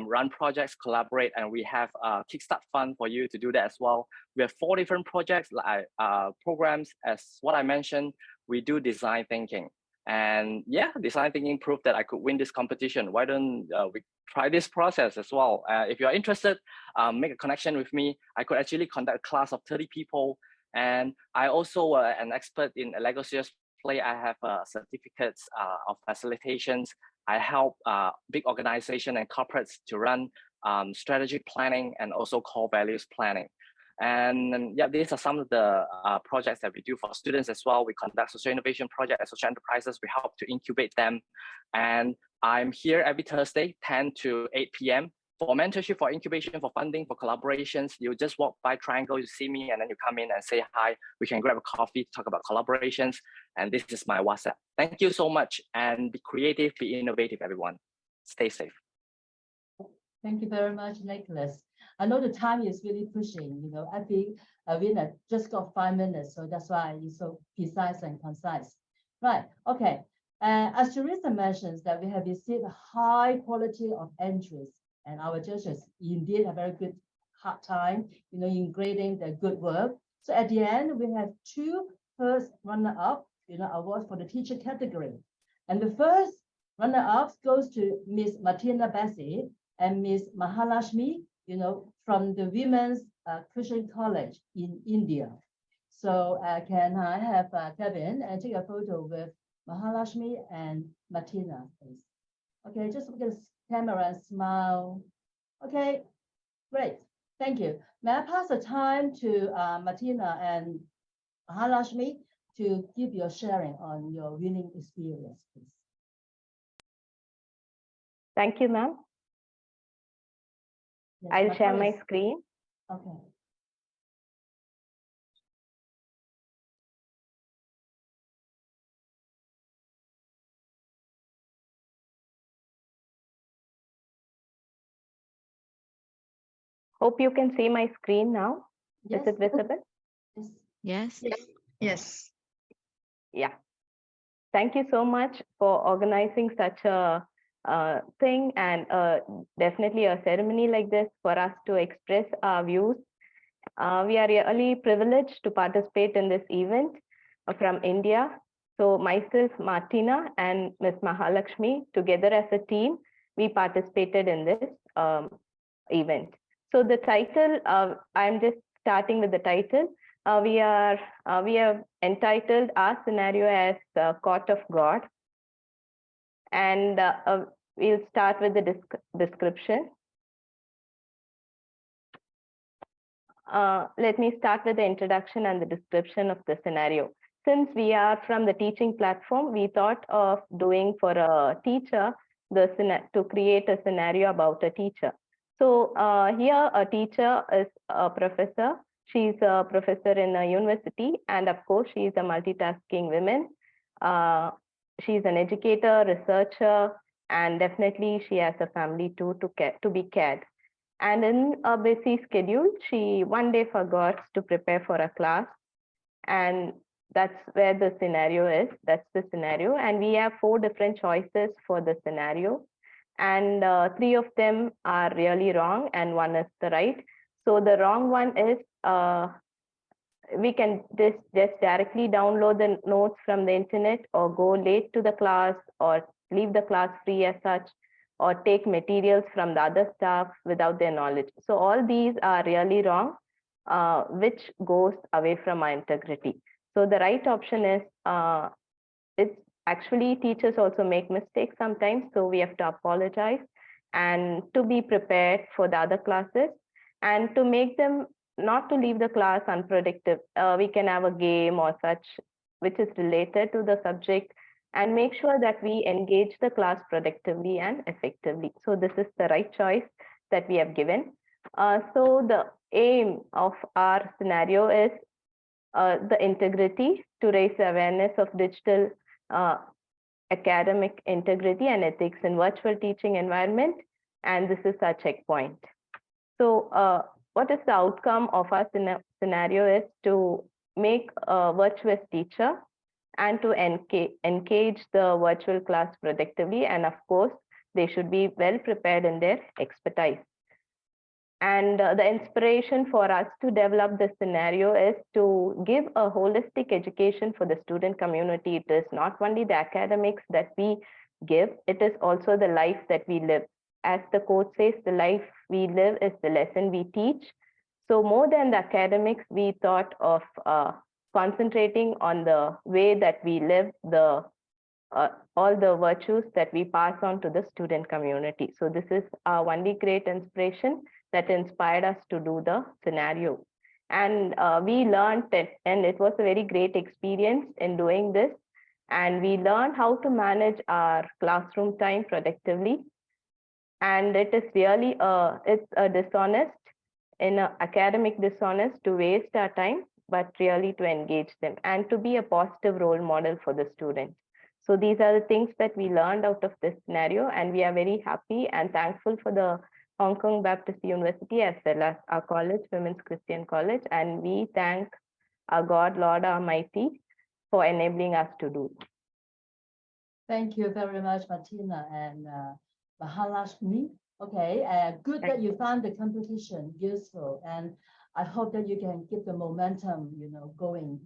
run projects, collaborate, and we have a Kickstart fund for you to do that as well. We have 4 different projects, programs. As what I mentioned, we do design thinking. And yeah, design thinking proved that I could win this competition. Why don't we try this process as well? If you're interested, make a connection with me. I could actually conduct a class of 30 people. And I also an expert in Lego Serious Play. I have certificates of facilitations. I help big organizations and corporates to run strategic planning and also core values planning. And yeah, these are some of the projects that we do for students as well. We conduct social innovation projects at social enterprises. We help to incubate them. And I'm here every Thursday, 10 to 8 p.m. for mentorship, for incubation, for funding, for collaborations. You just walk by Triangle, you see me, and then you come in and say hi. We can grab a coffee to talk about collaborations. And this is my WhatsApp. Thank you so much. And be creative, be innovative, everyone. Stay safe. Thank you very much, Nicholas. I know the time is really pushing. I think winner just got 5 minutes, so that's why it's so precise and concise. Right. Okay. As Teresa mentions, that we have received a high quality of entries, and our judges indeed have very good hard time, in grading their good work. So at the end, we have 2 first runner-up, awards for the teacher category, and the first runner-up goes to Miss Martina Bessie and Miss Mahalashmi, from the Women's Christian College in India. So can I have Kevin and take a photo with Mahalashmi and Martina, please? Okay, just look at the camera and smile. Okay, great, thank you. May I pass the time to Martina and Mahalashmi to give your sharing on your winning experience, please? Thank you, ma'am. Yes, I'll share my Matthias. screen. Okay. Hope you can see my screen now. Yes. Is it visible? Yes. Yes. Yes. Yeah. Thank you so much for organizing such a thing, and definitely a ceremony like this for us to express our views. We are really privileged to participate in this event from India. So myself, Martina, and Ms. Mahalakshmi, together as a team, we participated in this event. So the title, I'm just starting with the title. We have entitled our scenario as Court of God. And we'll start with the description. Let me start with the introduction and the description of the scenario. Since we are from the teaching platform, we thought of doing for a teacher to create a scenario about a teacher. So here a teacher is a professor. She's a professor in a university, and of course, she is a multitasking woman. She's an educator, researcher, and definitely she has a family too to be cared. And in a busy schedule, she one day forgot to prepare for a class. And that's where the scenario is. That's the scenario. And we have 4 different choices for the scenario. And 3 of them are really wrong and 1 is the right. So the wrong one is we can just directly download the notes from the internet, or go late to the class, or leave the class free as such, or take materials from the other staff without their knowledge. So all these are really wrong, which goes away from our integrity. So the right option is, it's actually teachers also make mistakes sometimes, so we have to apologize and to be prepared for the other classes, and to make them not to leave the class unproductive. We can have a game or such which is related to the subject, and make sure that we engage the class productively and effectively. So this is the right choice that we have given. So the aim of our scenario is the integrity, to raise awareness of digital academic integrity and ethics in virtual teaching environment. And this is our checkpoint. So what is the outcome of our scenario is to make a virtuous teacher and to engage the virtual class productively. And of course, they should be well prepared in their expertise. And the inspiration for us to develop this scenario is to give a holistic education for the student community. It is not only the academics that we give, it is also the life that we live. As the quote says, the life we live is the lesson we teach. So more than the academics, we thought of concentrating on the way that we live, all the virtues that we pass on to the student community. So this is our only great inspiration that inspired us to do the scenario. And we learned that, and it was a very great experience in doing this. And we learned how to manage our classroom time productively. And it is really it's a dishonest, academic dishonest to waste our time, but really to engage them and to be a positive role model for the students. So these are the things that we learned out of this scenario, and we are very happy and thankful for the Hong Kong Baptist University as well as our college, Women's Christian College, and we thank our God, Lord Almighty, for enabling us to do. Thank you very much, Martina and Mahalakshmi. Okay, good that you found the competition useful, and I hope that you can keep the momentum, going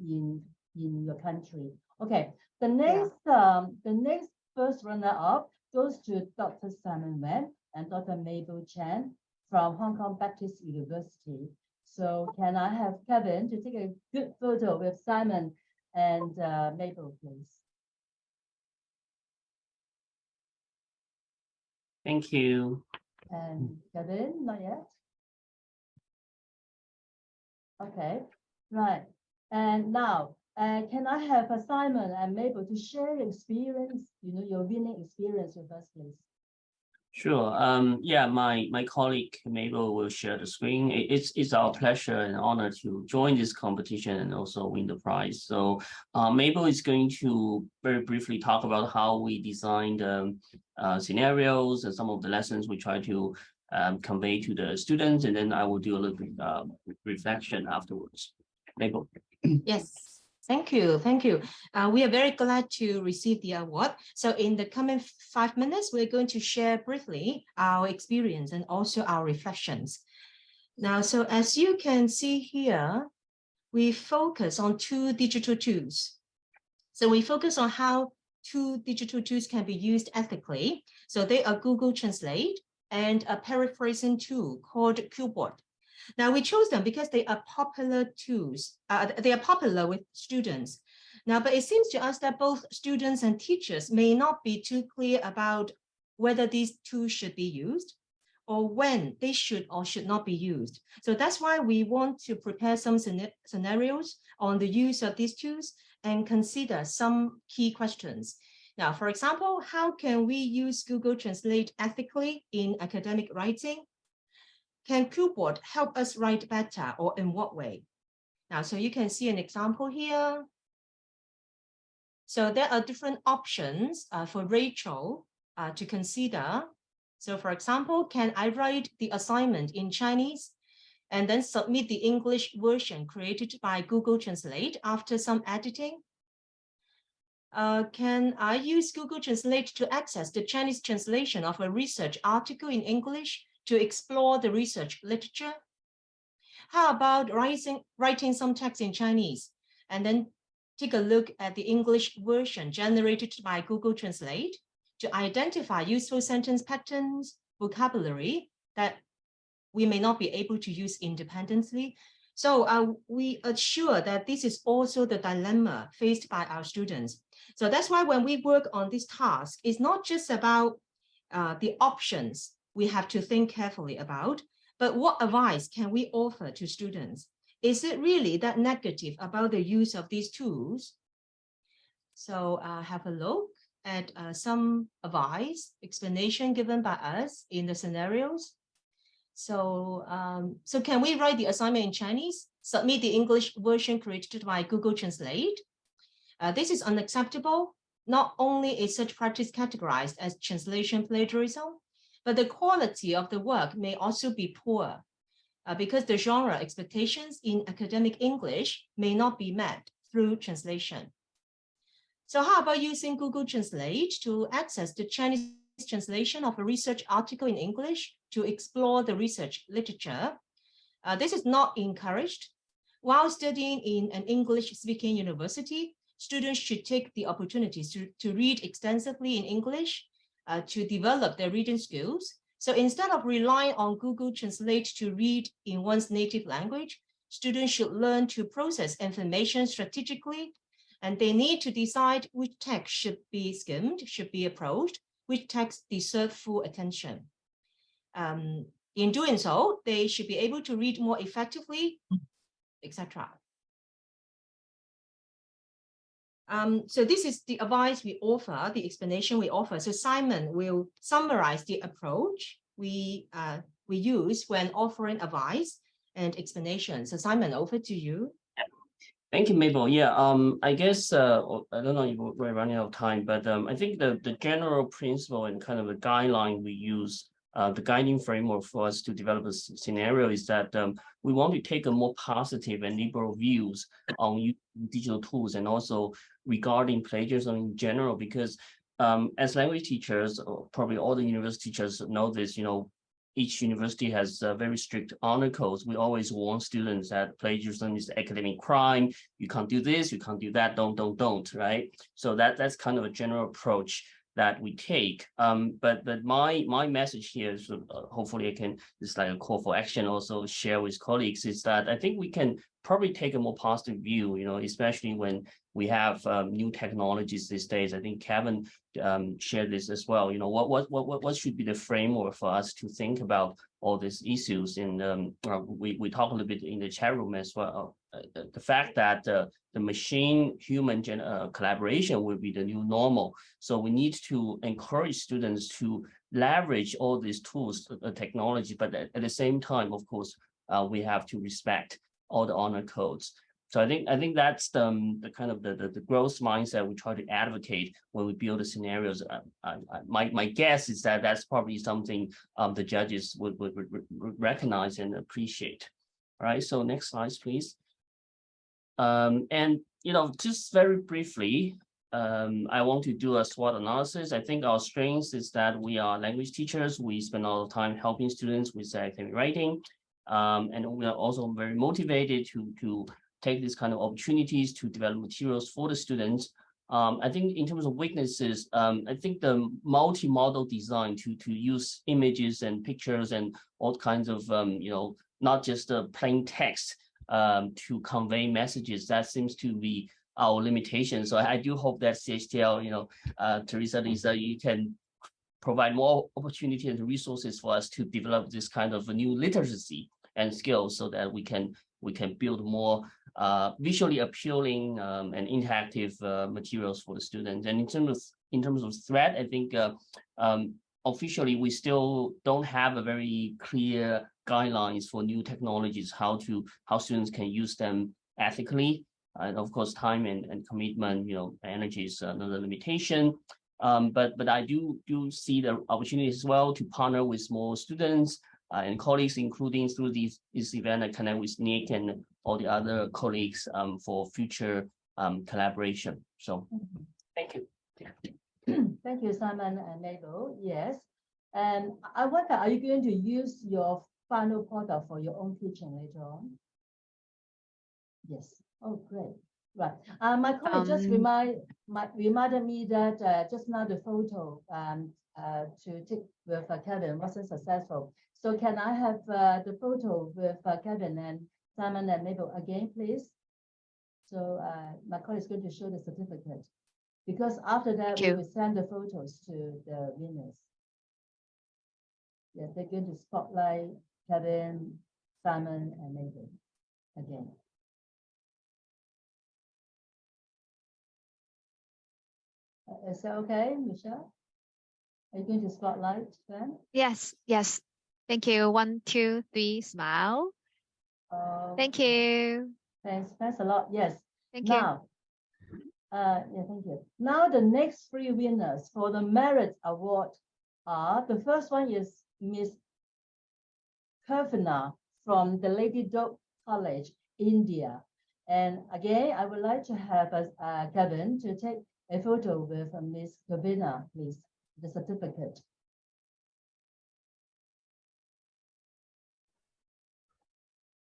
in your country. Okay, the next first runner-up goes to Dr. Simon Webb and Dr. Mabel Chan from Hong Kong Baptist University. So can I have Kevin to take a good photo with Simon and Mabel, please? Thank you. And Kevin, not yet? Okay, right. And now, can I have Simon and Mabel to share your experience, your winning experience with us, please? Sure. Yeah, my colleague Mabel will share the screen. It's our pleasure and honor to join this competition and also win the prize. So Mabel is going to very briefly talk about how we designed scenarios and some of the lessons we try to convey to the students, and then I will do a little bit reflection afterwards. Mabel. Yes. Thank you. Thank you. We are very glad to receive the award. So in the coming 5 minutes, we're going to share briefly our experience and also our reflections. Now, so as you can see here, we focus on 2 digital tools. So we focus on how 2 digital tools can be used ethically. So they are Google Translate and a paraphrasing tool called Qboard. Now we chose them because they are popular tools. They are popular with students. Now, but it seems to us that both students and teachers may not be too clear about whether these tools should be used or when they should or should not be used. So that's why we want to prepare some scenarios on the use of these tools and consider some key questions. Now, for example, how can we use Google Translate ethically in academic writing? Can Qboard help us write better, or in what way? Now, so you can see an example here. So there are different options for Rachel to consider. So for example, can I write the assignment in Chinese and then submit the English version created by Google Translate after some editing? Can I use Google Translate to access the Chinese translation of a research article in English to explore the research literature? How about writing some text in Chinese and then take a look at the English version generated by Google Translate to identify useful sentence patterns, vocabulary that we may not be able to use independently? So we assure that this is also the dilemma faced by our students. So that's why when we work on this task, it's not just about the options we have to think carefully about, but what advice can we offer to students? Is it really that negative about the use of these tools? So have a look at some advice, explanation given by us in the scenarios. So, so can we write the assignment in Chinese, submit the English version created by Google Translate? This is unacceptable. Not only is such practice categorized as translation plagiarism, but the quality of the work may also be poor because the genre expectations in academic English may not be met through translation. So how about using Google Translate to access the Chinese translation of a research article in English to explore the research literature? This is not encouraged. While studying in an English-speaking university, students should take the opportunities to read extensively in English to develop their reading skills. So instead of relying on Google Translate to read in one's native language, students should learn to process information strategically, and they need to decide which text should be skimmed, should be approached, which text deserve full attention. In doing so, they should be able to read more effectively, etc. So this is the advice we offer, the explanation we offer. So Simon will summarize the approach we use when offering advice and explanation. So Simon, over to you. Thank you, Mabel. Yeah, I guess I don't know if we're running out of time, but I think the general principle and kind of the guideline we use, the guiding framework for us to develop a scenario is that we want to take a more positive and liberal views on digital tools and also regarding plagiarism in general, because as language teachers, or probably all the university teachers know this, each university has very strict honor codes. We always warn students that plagiarism is academic crime. You can't do this, you can't do that, don't, right? So that's kind of a general approach that we take. But my message here is hopefully I can, just like a call for action, also share with colleagues, is that I think we can probably take a more positive view, especially when we have new technologies these days. I think Kevin shared this as well. What should be the framework for us to think about all these issues? And we talk a little bit in the chat room as well. The fact that the machine-human collaboration will be the new normal. So we need to encourage students to leverage all these tools, technology, but at the same time, of course, we have to respect all the honor codes. So I think that's the kind of the growth mindset we try to advocate when we build the scenarios. My guess is that that's probably something the judges would recognize and appreciate. All right, so next slide, please. And just very briefly, I want to do a SWOT analysis. I think our strengths is that we are language teachers. We spend a lot of time helping students with academic writing. And we are also very motivated to take these kind of opportunities to develop materials for the students. I think in terms of weaknesses, I think the multi-model design to use images and pictures and all kinds of, not just plain text to convey messages, that seems to be our limitation. So I do hope that CHTL, Teresa, Lisa, you can provide more opportunity and resources for us to develop this kind of a new literacy and skills so that we can build more visually appealing and interactive materials for the students. And in terms of threat, I think officially we still don't have a very clear guidelines for new technologies, how students can use them ethically. And of course, time and commitment, energy is another limitation. But I do see the opportunity as well to partner with more students and colleagues, including through this event, I connect with Nick and all the other colleagues for future collaboration. So thank you. Thank you, Simon and Mabel. Yes. And I wonder, are you going to use your final product for your own teaching later on? Yes. Oh, great. Right. My colleague just reminded me that just now the photo to take with Kevin wasn't successful. So can I have the photo with Kevin and Simon and Mabel again, please? So my colleague is going to show the certificate, because after that we will send the photos to the winners. Yes, they're going to spotlight Kevin, Simon, and Mabel again. Is that okay, Michelle? Are you going to spotlight them? Yes. Thank you. 1, 2, 3, smile. Thank you. Thanks a lot. Yes. Thank you. Yeah, thank you. Now the next 3 winners for the Merit Award are, the first one is Miss Kavana from the Lady Doak College, India. And again, I would like to have Kevin to take a photo with Miss Kavana, please, the certificate.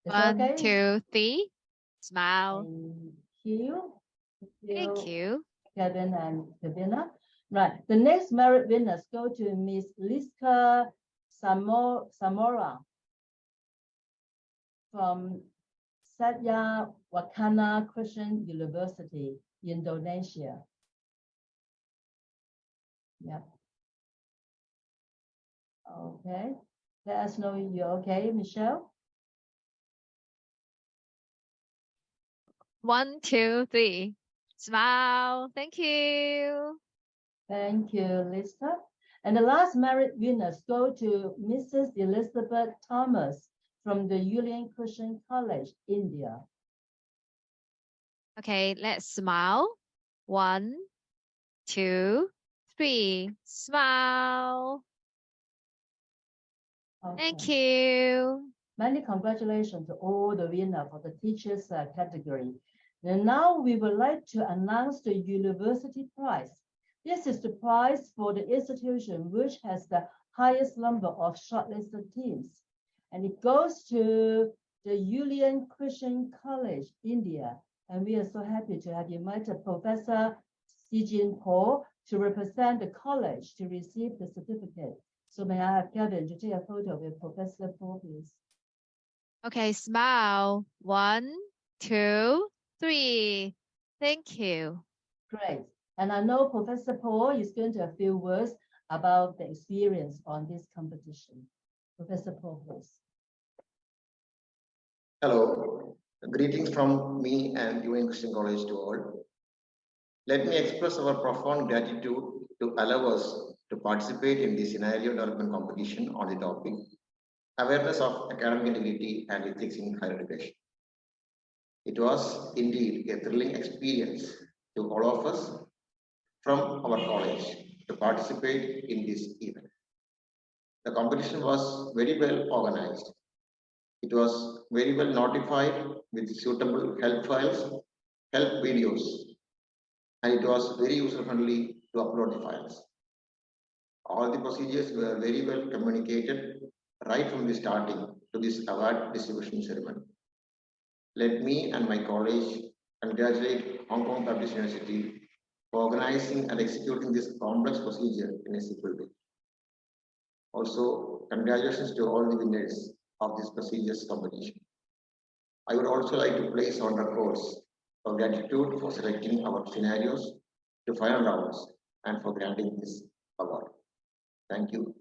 Is that 1, 2, 3, smile. Thank you, Kevin and Kavana. Right. The next merit winners go to Miss Liska Samora from Satya Wakana Christian University, Indonesia. Yep. Okay. Let us know you're okay, Michelle. 1, 2, 3, smile. Thank you. Thank you, Lisa. And the last merit winners go to Mrs. Elizabeth Thomas from the Julian Christian College, India. Okay, let's smile. 1, 2, 3, smile. Okay. Thank you. Many congratulations to all the winners for the teachers category. And now we would like to announce the university prize. This is the prize for the institution which has the highest number of shortlisted teams. And it goes to the Julian Christian College, India. And we are so happy to have invited Professor Sijin Paul to represent the college to receive the certificate. So may I have Kevin to take a photo with Professor Paul, please? Okay, smile. 1, 2, 3. Thank you. Great. And I know Professor Paul is going to have a few words about the experience on this competition. Professor Paul, please. Hello. Greetings from me and Julian Christian College to all. Let me express our profound gratitude to allow us to participate in the scenario development competition on the topic awareness of academic integrity and ethics in higher education. It was indeed a thrilling experience to all of us from our college to participate in this event. The competition was very well organized. It was very well notified with suitable help files, help videos, and it was very user-friendly to upload the files. All the procedures were very well communicated right from the starting to this award distribution ceremony. Let me and my college congratulate Hong Kong Baptist University for organizing and executing this complex procedure in a simple way. Also, congratulations to all the winners of this prestigious competition. I would also like to place on records our gratitude for selecting our scenarios to final rounds and for granting this award. Thank you.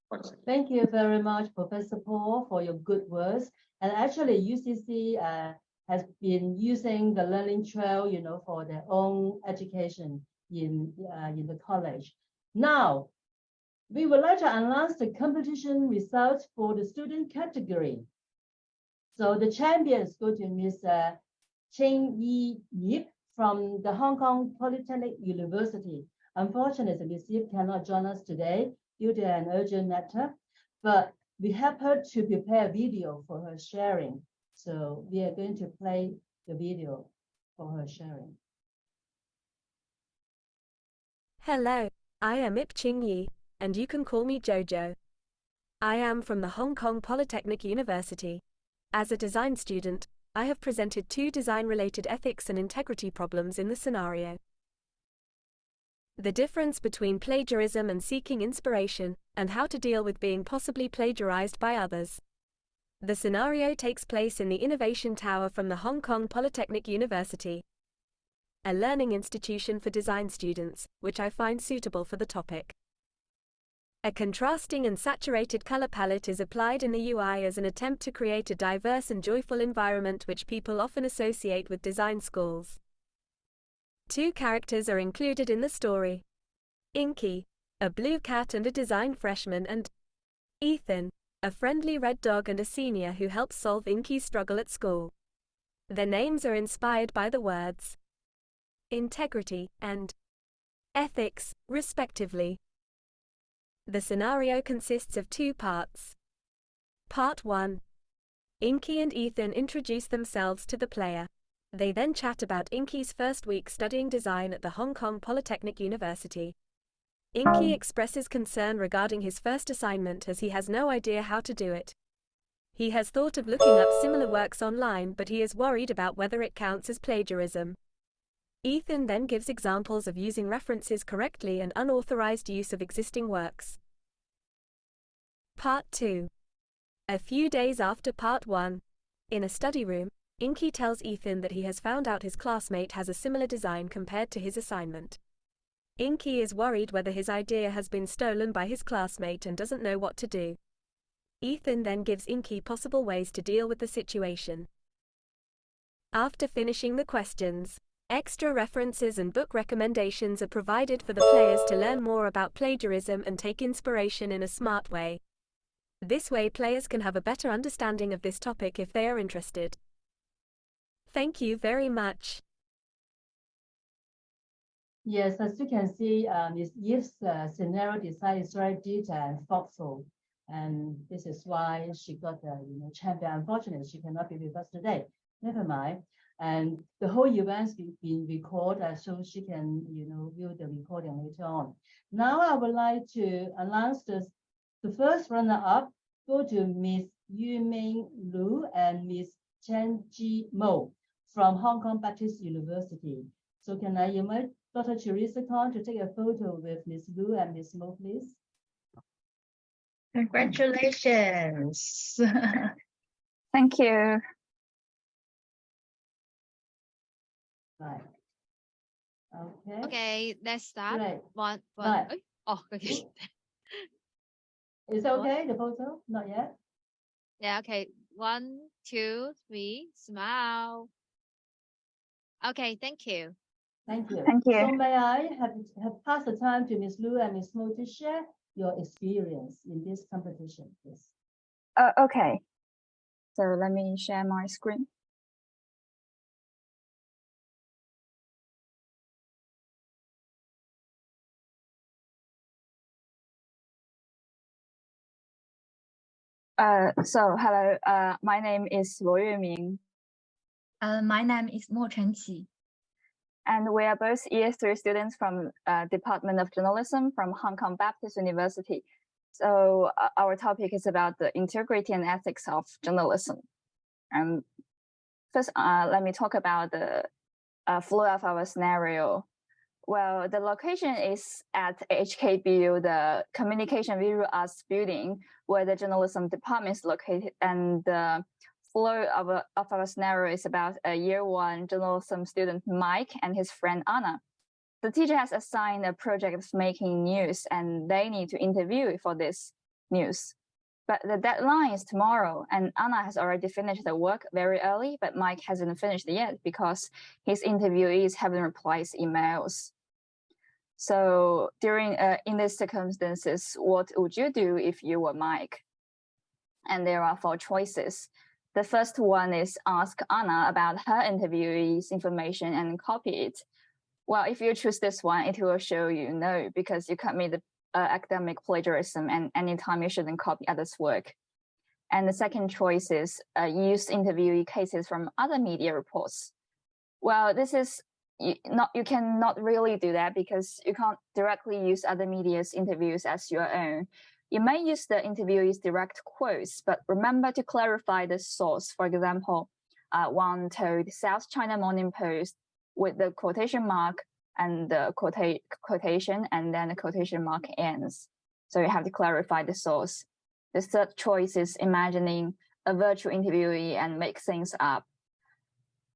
Once again. Thank you very much, Professor Paul, for your good words. And actually, UCC has been using the learning trail, for their own education in the college. Now, we would like to announce the competition results for the student category. So the champions go to Ms. Ching Yi Yip from the Hong Kong Polytechnic University. Unfortunately, Ms. Yip cannot join us today due to an urgent matter, but we help her to prepare a video for her sharing. So we are going to play the video for her sharing. Hello, I am Ip Ching Yi, and you can call me Jojo. I am from the Hong Kong Polytechnic University. As a design student, I have presented 2 design-related ethics and integrity problems in the scenario. The difference between plagiarism and seeking inspiration, and how to deal with being possibly plagiarized by others. The scenario takes place in the Innovation Tower from the Hong Kong Polytechnic University, a learning institution for design students, which I find suitable for the topic. A contrasting and saturated color palette is applied in the UI as an attempt to create a diverse and joyful environment which people often associate with design schools. 2 characters are included in the story. Inky, a blue cat and a design freshman, and Ethan, a friendly red dog and a senior who helps solve Inky's struggle at school. The names are inspired by the words integrity and ethics, respectively. The scenario consists of 2 parts. Part 1. Inky and Ethan introduce themselves to the player. They then chat about Inky's first week studying design at the Hong Kong Polytechnic University. Inky expresses concern regarding his first assignment as he has no idea how to do it. He has thought of looking up similar works online, but he is worried about whether it counts as plagiarism. Ethan then gives examples of using references correctly and unauthorized use of existing works. Part 2. A few days after Part 1, in a study room, Inky tells Ethan that he has found out his classmate has a similar design compared to his assignment. Inky is worried whether his idea has been stolen by his classmate and doesn't know what to do. Ethan then gives Inky possible ways to deal with the situation. After finishing the questions, extra references and book recommendations are provided for the players to learn more about plagiarism and take inspiration in a smart way. This way, players can have a better understanding of this topic if they are interested. Thank you very much. Yes, as you can see, Ms. Yip's scenario design is very detailed and thoughtful, and this is why she got the champion. Unfortunately, she cannot be with us today. Never mind. And the whole event's been recorded, so she can view the recording later on. Now I would like to announce the first runner-up go to Ms. Yuming Lu and Ms. Chen Ji Mo from Hong Kong Baptist University. So can I invite Dr. Teresa Kong to take a photo with Ms. Lu and Ms. Mo, please? Congratulations. Thank you. Right. Okay. Okay, let's start. Right. One. Right. Oh, okay. Is it okay, the photo? Not yet? Yeah, okay. 1, 2, 3, smile. Okay, thank you. Thank you. Thank you. So may I have passed the time to Ms. Lu and Ms. Mo to share your experience in this competition, please. Okay. So let me share my screen. Hello, my name is Luo Yueming. My name is Mo Chenqi. And we are both year 3 students from Department of Journalism from Hong Kong Baptist University. So our topic is about the integrity and ethics of journalism. And first, let me talk about the flow of our scenario. Well, the location is at HKBU, the Communication Visual Arts building, where the journalism department is located. And the flow of our scenario is about a year 1 journalism student, Mike, and his friend, Anna. The teacher has assigned a project of making news, and they need to interview for this news. But the deadline is tomorrow, and Anna has already finished the work very early, but Mike hasn't finished yet because his interviewees haven't replied his emails. So during in these circumstances, what would you do if you were Mike? And there are 4 choices. The first one is ask Anna about her interviewee's information and copy it. Well, if you choose this one, it will show you no, because you commit academic plagiarism, and anytime you shouldn't copy others' work. And the second choice is use interviewee cases from other media reports. Well, this is you cannot really do that because you can't directly use other media's interviews as your own. You may use the interviewee's direct quotes, but remember to clarify the source. For example, one told South China Morning Post with the quotation mark and the quotation, and then the quotation mark ends. So you have to clarify the source. The third choice is imagining a virtual interviewee and make things up.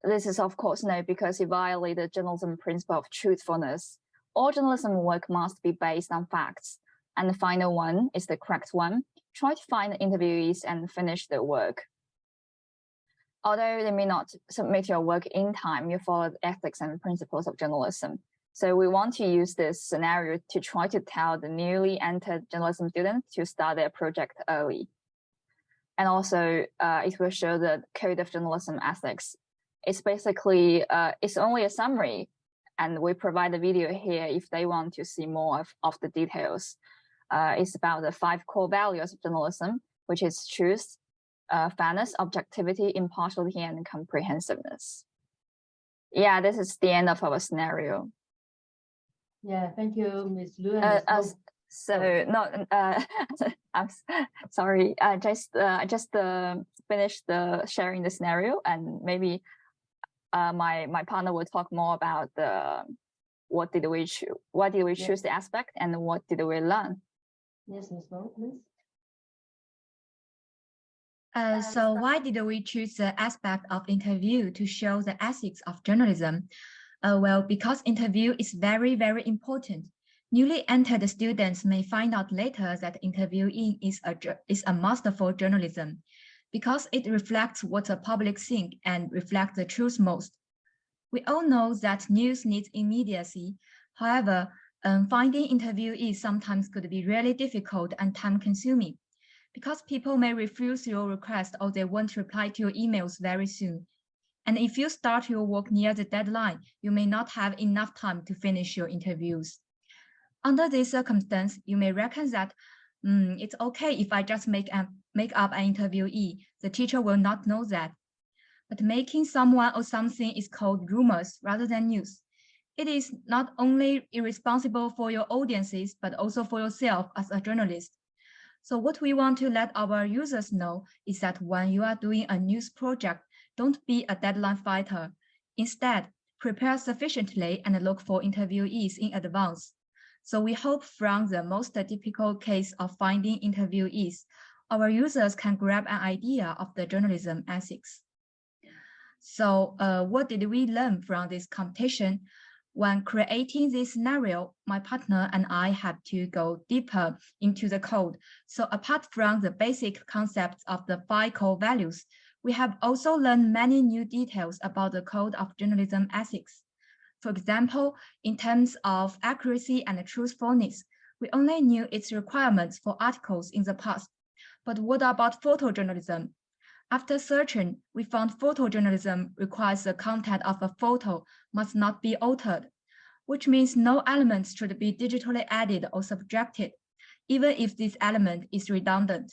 This is of course no, because it violates the journalism principle of truthfulness. All journalism work must be based on facts. And the final one is the correct one. Try to find the interviewees and finish the work. Although they may not submit your work in time, you follow the ethics and principles of journalism. So we want to use this scenario to try to tell the newly entered journalism students to start their project early. And also it will show the code of journalism ethics. It's basically, it's only a summary, and we provide the video here if they want to see more of the details. It's about the 5 core values of journalism, which is truth, fairness, objectivity, impartiality, and comprehensiveness. Yeah, this is the end of our scenario. Yeah, thank you, Ms. Lu and Ms. I'm sorry. I just finished sharing the scenario, and maybe my partner will talk more about why did we choose the aspect and what did we learn. Yes, Ms. Mo, please. So why did we choose the aspect of interview to show the ethics of journalism? Well, because interview is very, very important. Newly entered students may find out later that interviewing is a masterful journalism, because it reflects what the public think and reflects the truth most. We all know that news needs immediacy. However, finding interviewees sometimes could be really difficult and time-consuming, because people may refuse your request or they won't reply to your emails very soon. And if you start your work near the deadline, you may not have enough time to finish your interviews. Under this circumstance, you may reckon that it's okay if I just make up an interviewee. The teacher will not know that. But making someone or something is called rumors rather than news. It is not only irresponsible for your audiences, but also for yourself as a journalist. So what we want to let our users know is that when you are doing a news project, don't be a deadline fighter. Instead, prepare sufficiently and look for interviewees in advance. So we hope from the most typical case of finding interviewees, our users can grab an idea of the journalism ethics. So what did we learn from this competition? When creating this scenario, my partner and I had to go deeper into the code. So apart from the basic concepts of the 5 core values, we have also learned many new details about the code of journalism ethics. For example, in terms of accuracy and truthfulness, we only knew its requirements for articles in the past. But what about photojournalism? After searching, we found photojournalism requires the content of a photo must not be altered, which means no elements should be digitally added or subtracted, even if this element is redundant.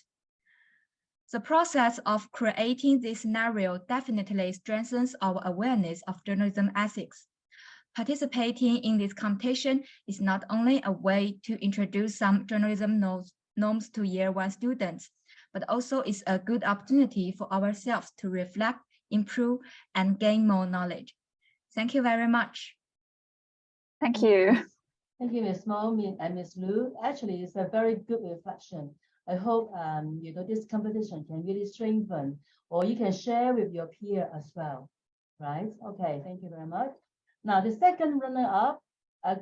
The process of creating this scenario definitely strengthens our awareness of journalism ethics. Participating in this competition is not only a way to introduce some journalism norms to Year 1 students, but also is a good opportunity for ourselves to reflect, improve, and gain more knowledge. Thank you very much. Thank you. Thank you, Ms. Mo and Ms. Lu. Actually, it's a very good reflection. I hope this competition can really strengthen, or you can share with your peer as well, right? Okay, thank you very much. Now, the second runner-up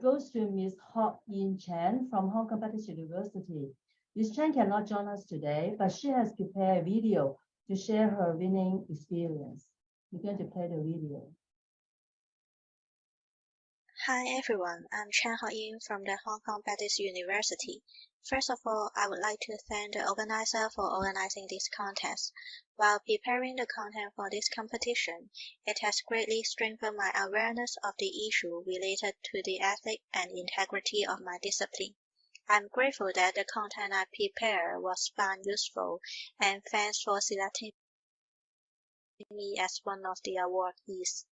goes to Ms. Ho Yin Chen from Hong Kong Baptist University. Ms. Chen cannot join us today, but she has prepared a video to share her winning experience. We're going to play the video. Hi everyone, I'm Chen Ho-yin from the Hong Kong Baptist University. First of all, I would like to thank the organizer for organizing this contest. While preparing the content for this competition, it has greatly strengthened my awareness of the issue related to the ethics and integrity of my discipline. I'm grateful that the content I prepared was found useful, and thanks for selecting me as one of the awardees.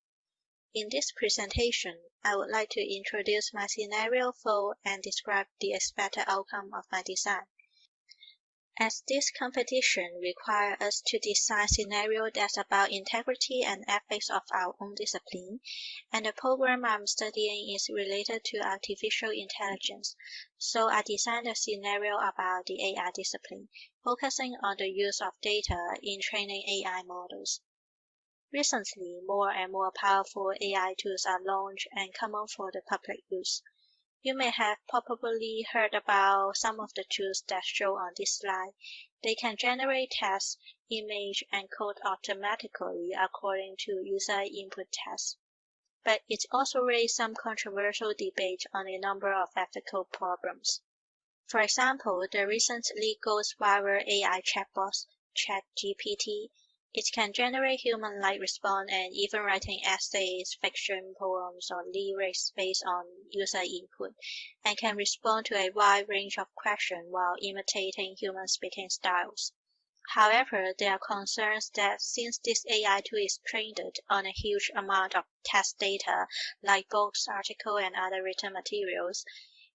In this presentation, I would like to introduce my scenario flow and describe the expected outcome of my design. As this competition requires us to design scenarios that's about integrity and ethics of our own discipline, and the program I'm studying is related to artificial intelligence, so I designed a scenario about the AI discipline, focusing on the use of data in training AI models. Recently, more and more powerful AI tools are launched and common for the public use. You may have probably heard about some of the tools that show on this slide. They can generate text, image, and code automatically according to user input tests. But it also raised some controversial debate on a number of ethical problems. For example, the recently goes viral AI chatbot, ChatGPT. It can generate human-like response and even writing essays, fiction, poems, or lyrics based on user input, and can respond to a wide range of questions while imitating human speaking styles. However, there are concerns that since this AI tool is trained on a huge amount of text data, like books, articles, and other written materials,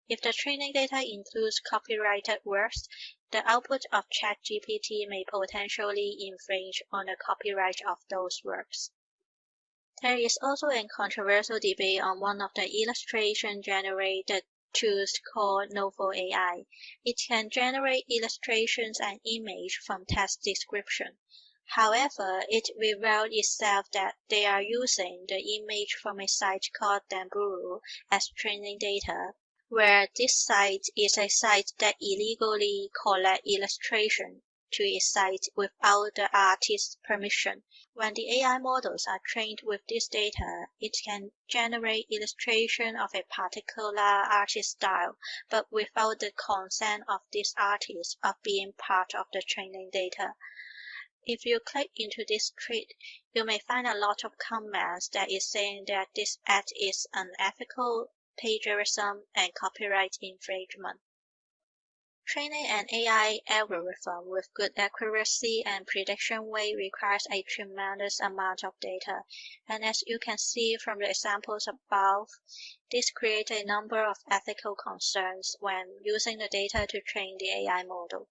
if the training data includes copyrighted works, the output of ChatGPT may potentially infringe on the copyright of those works. There is also a controversial debate on one of the illustration-generated tools called Novel AI. It can generate illustrations and images from text description. However, it revealed itself that they are using the image from a site called Damburu as training data, where this site is a site that illegally collects illustration to its site without the artist's permission. When the AI models are trained with this data, it can generate illustration of a particular artist style, but without the consent of this artist of being part of the training data. If you click into this thread, you may find a lot of comments that is saying that this act is unethical, plagiarism, and copyright infringement. Training an AI algorithm with good accuracy and prediction weight requires a tremendous amount of data, and as you can see from the examples above, this creates a number of ethical concerns when using the data to train the AI model.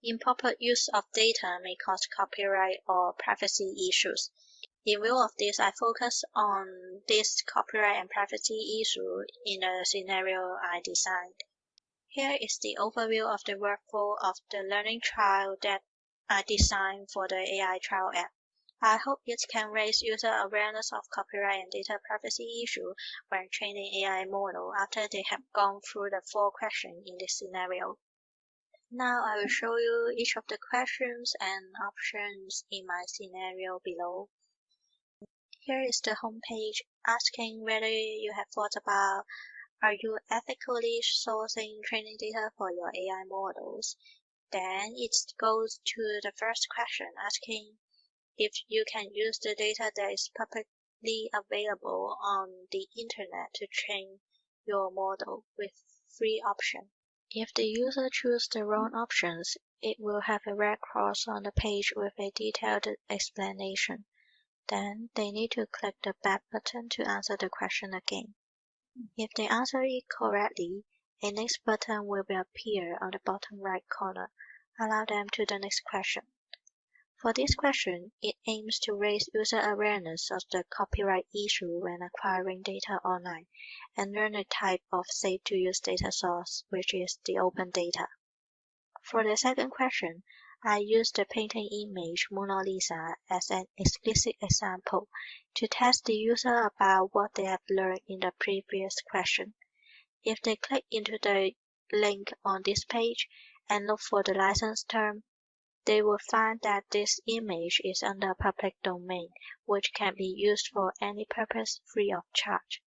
Improper use of data may cause copyright or privacy issues. In view of this, I focus on this copyright and privacy issue in the scenario I designed. Here is the overview of the workflow of the learning trial that I designed for the AI trial app. I hope it can raise user awareness of copyright and data privacy issue when training AI model after they have gone through the 4 questions in this scenario. Now I will show you each of the questions and options in my scenario below. Here is the home page asking whether you have thought about, are you ethically sourcing training data for your AI models? Then it goes to the first question asking if you can use the data that is publicly available on the internet to train your model with free options. If the user chooses the wrong options, it will have a red cross on the page with a detailed explanation. Then they need to click the back button to answer the question again. If they answer it correctly, a next button will appear on the bottom right corner. Allow them to the next question. For this question, it aims to raise user awareness of the copyright issue when acquiring data online and learn a type of safe-to-use data source, which is the open data. For the second question, I used the painting image Mona Lisa as an explicit example to test the user about what they have learned in the previous question. If they click into the link on this page and look for the license term, they will find that this image is under public domain, which can be used for any purpose free of charge.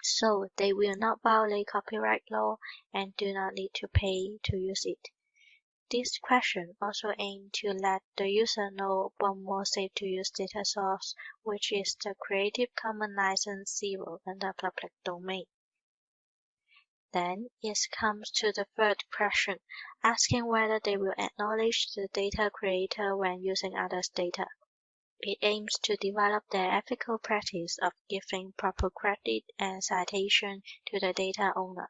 So they will not violate copyright law and do not need to pay to use it. This question also aims to let the user know one more safe-to-use data source, which is the Creative Commons License 0 under public domain. Then it comes to the third question, asking whether they will acknowledge the data creator when using others' data. It aims to develop their ethical practice of giving proper credit and citation to the data owner,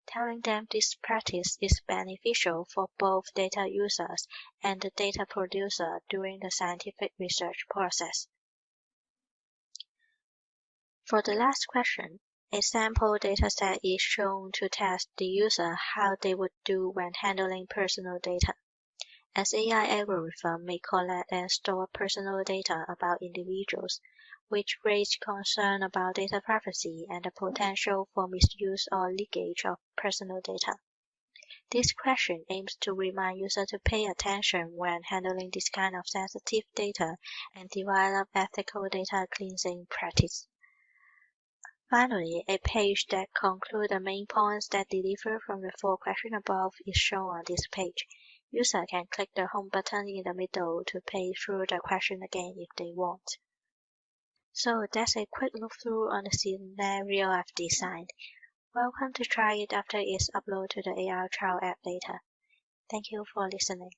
telling them this practice is beneficial for both data users and the data producer during the scientific research process. For the last question, a sample dataset is shown to test the user how they would do when handling personal data, as AI algorithm may collect and store personal data about individuals, which raise concern about data privacy and the potential for misuse or leakage of personal data. This question aims to remind users to pay attention when handling this kind of sensitive data and develop ethical data cleansing practice. Finally, a page that concludes the main points that derive from the 4 questions above is shown on this page. Users can click the home button in the middle to pay through the question again if they want. So that's a quick look through on the scenario I've designed. Welcome to try it after it's uploaded to the AI trial app later. Thank you for listening.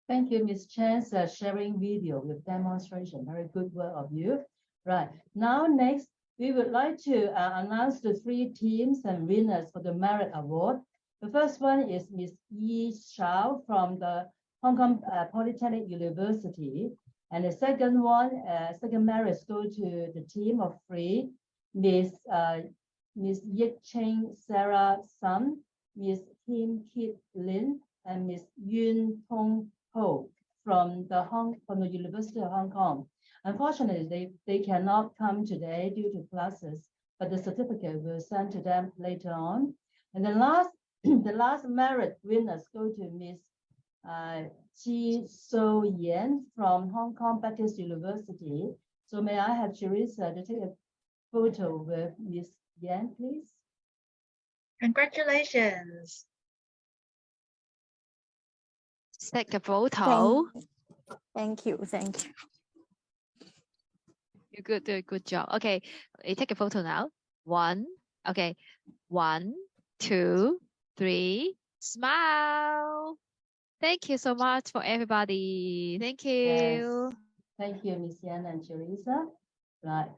Thank you, Ms. Chen, sharing video with demonstration. Very good work of you. Right, now next, we would like to announce the 3 teams and winners for the Merit Award. The first one is Ms. Yi Shao from the Hong Kong Polytechnic University. And the second one, second merit goes to the team of 3, Ms. Yik Ching Sarah Sun, Ms. Kim Kit Lin, and Ms. Yun Tong Ho from the University of Hong Kong. Unfortunately, they cannot come today due to classes, but the certificate will send to them later on. And the last merit winners go to Ms. Chi So Yan from Hong Kong Baptist University. So may I have Teresa to take a photo with Ms. Yan, please? Congratulations. Take a photo. Thank you. You good, do a good job. Okay, take a photo now. 1, okay, 1, 2, 3, smile. Thank you so much for everybody. Thank you. Yes. Thank you, Ms. Yan and Teresa. Right.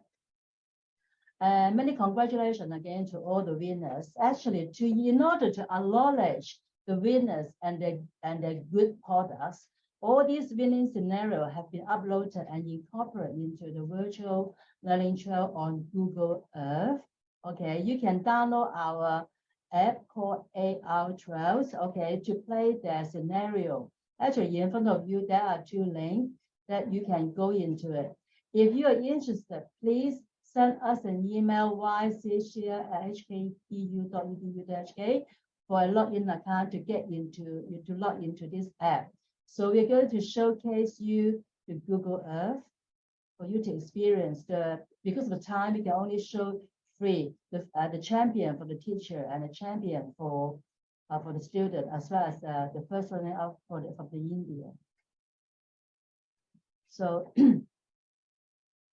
Many congratulations again to all the winners. Actually, in order to acknowledge the winners and their good products, all these winning scenarios have been uploaded and incorporated into the virtual learning trail on Google Earth. Okay, you can download our app called AR Trails, okay, to play their scenario. Actually, in front of you, there are 2 links that you can go into it. If you are interested, please send us an email ycshare@hku.edu.hk for a login account to log into this app. So we're going to showcase you the Google Earth. for you to experience because of the time, we can only show three, the champion for the teacher and the champion for the student, as well as the first runner up for the India. So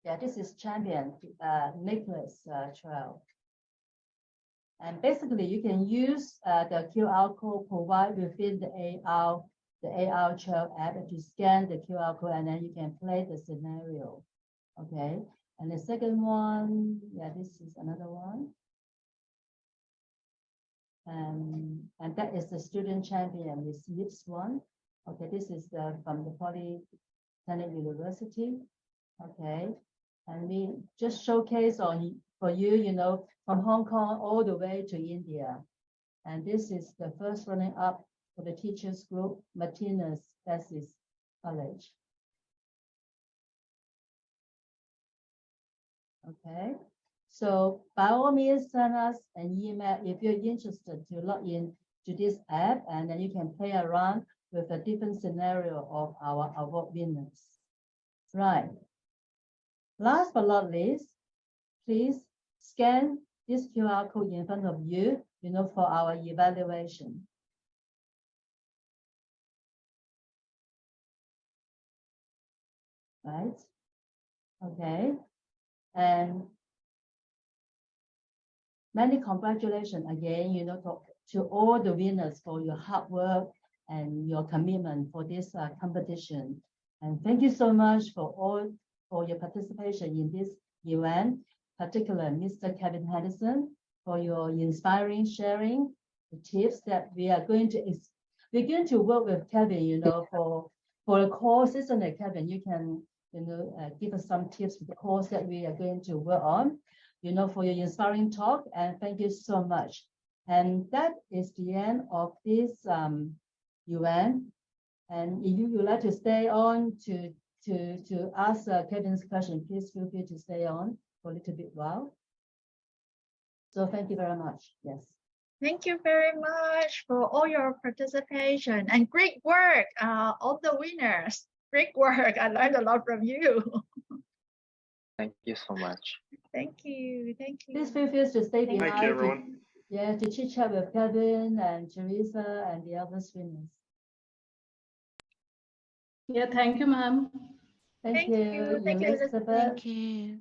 yeah, this is champion Nicholas Trail. And basically, you can use the QR code provided within the AR Trail app to scan the QR code, and then you can play the scenario. Okay. And the second one, yeah, this is another one. And that is the student champion, this one. Okay, this is from the Polytechnic University. Okay. And we just showcase for you, from Hong Kong all the way to India. And this is the first running up for the teachers group, Martinez Thesis College. Okay. So by all means, send us an email if you're interested to log in to this app, and then you can play around with a different scenario of our award winners. Right. Last but not least, please scan this QR code in front of you, for our evaluation. Right? Okay. And many congratulations again, to all the winners for your hard work and your commitment for this competition. And thank you so much for your participation in this event, particularly Mr. Kevin Henderson, for your inspiring sharing the tips that we're going to work with Kevin, for the course, isn't it, Kevin? You can, give us some tips for the course that we are going to work on, for your inspiring talk, and thank you so much. And that is the end of this event. And if you would like to stay on to ask Kevin's question, please feel free to stay on for a little bit while. So thank you very much. Yes. Thank you very much for all your participation and great work, all the winners. Great work. I learned a lot from you. Thank you so much. Thank you. Thank you. Please feel free to stay behind. Thank you, everyone. To chit chat with Kevin and Teresa and the other winners. Yeah, thank you, ma'am. Thank you. Thank you, Elizabeth. Thank you.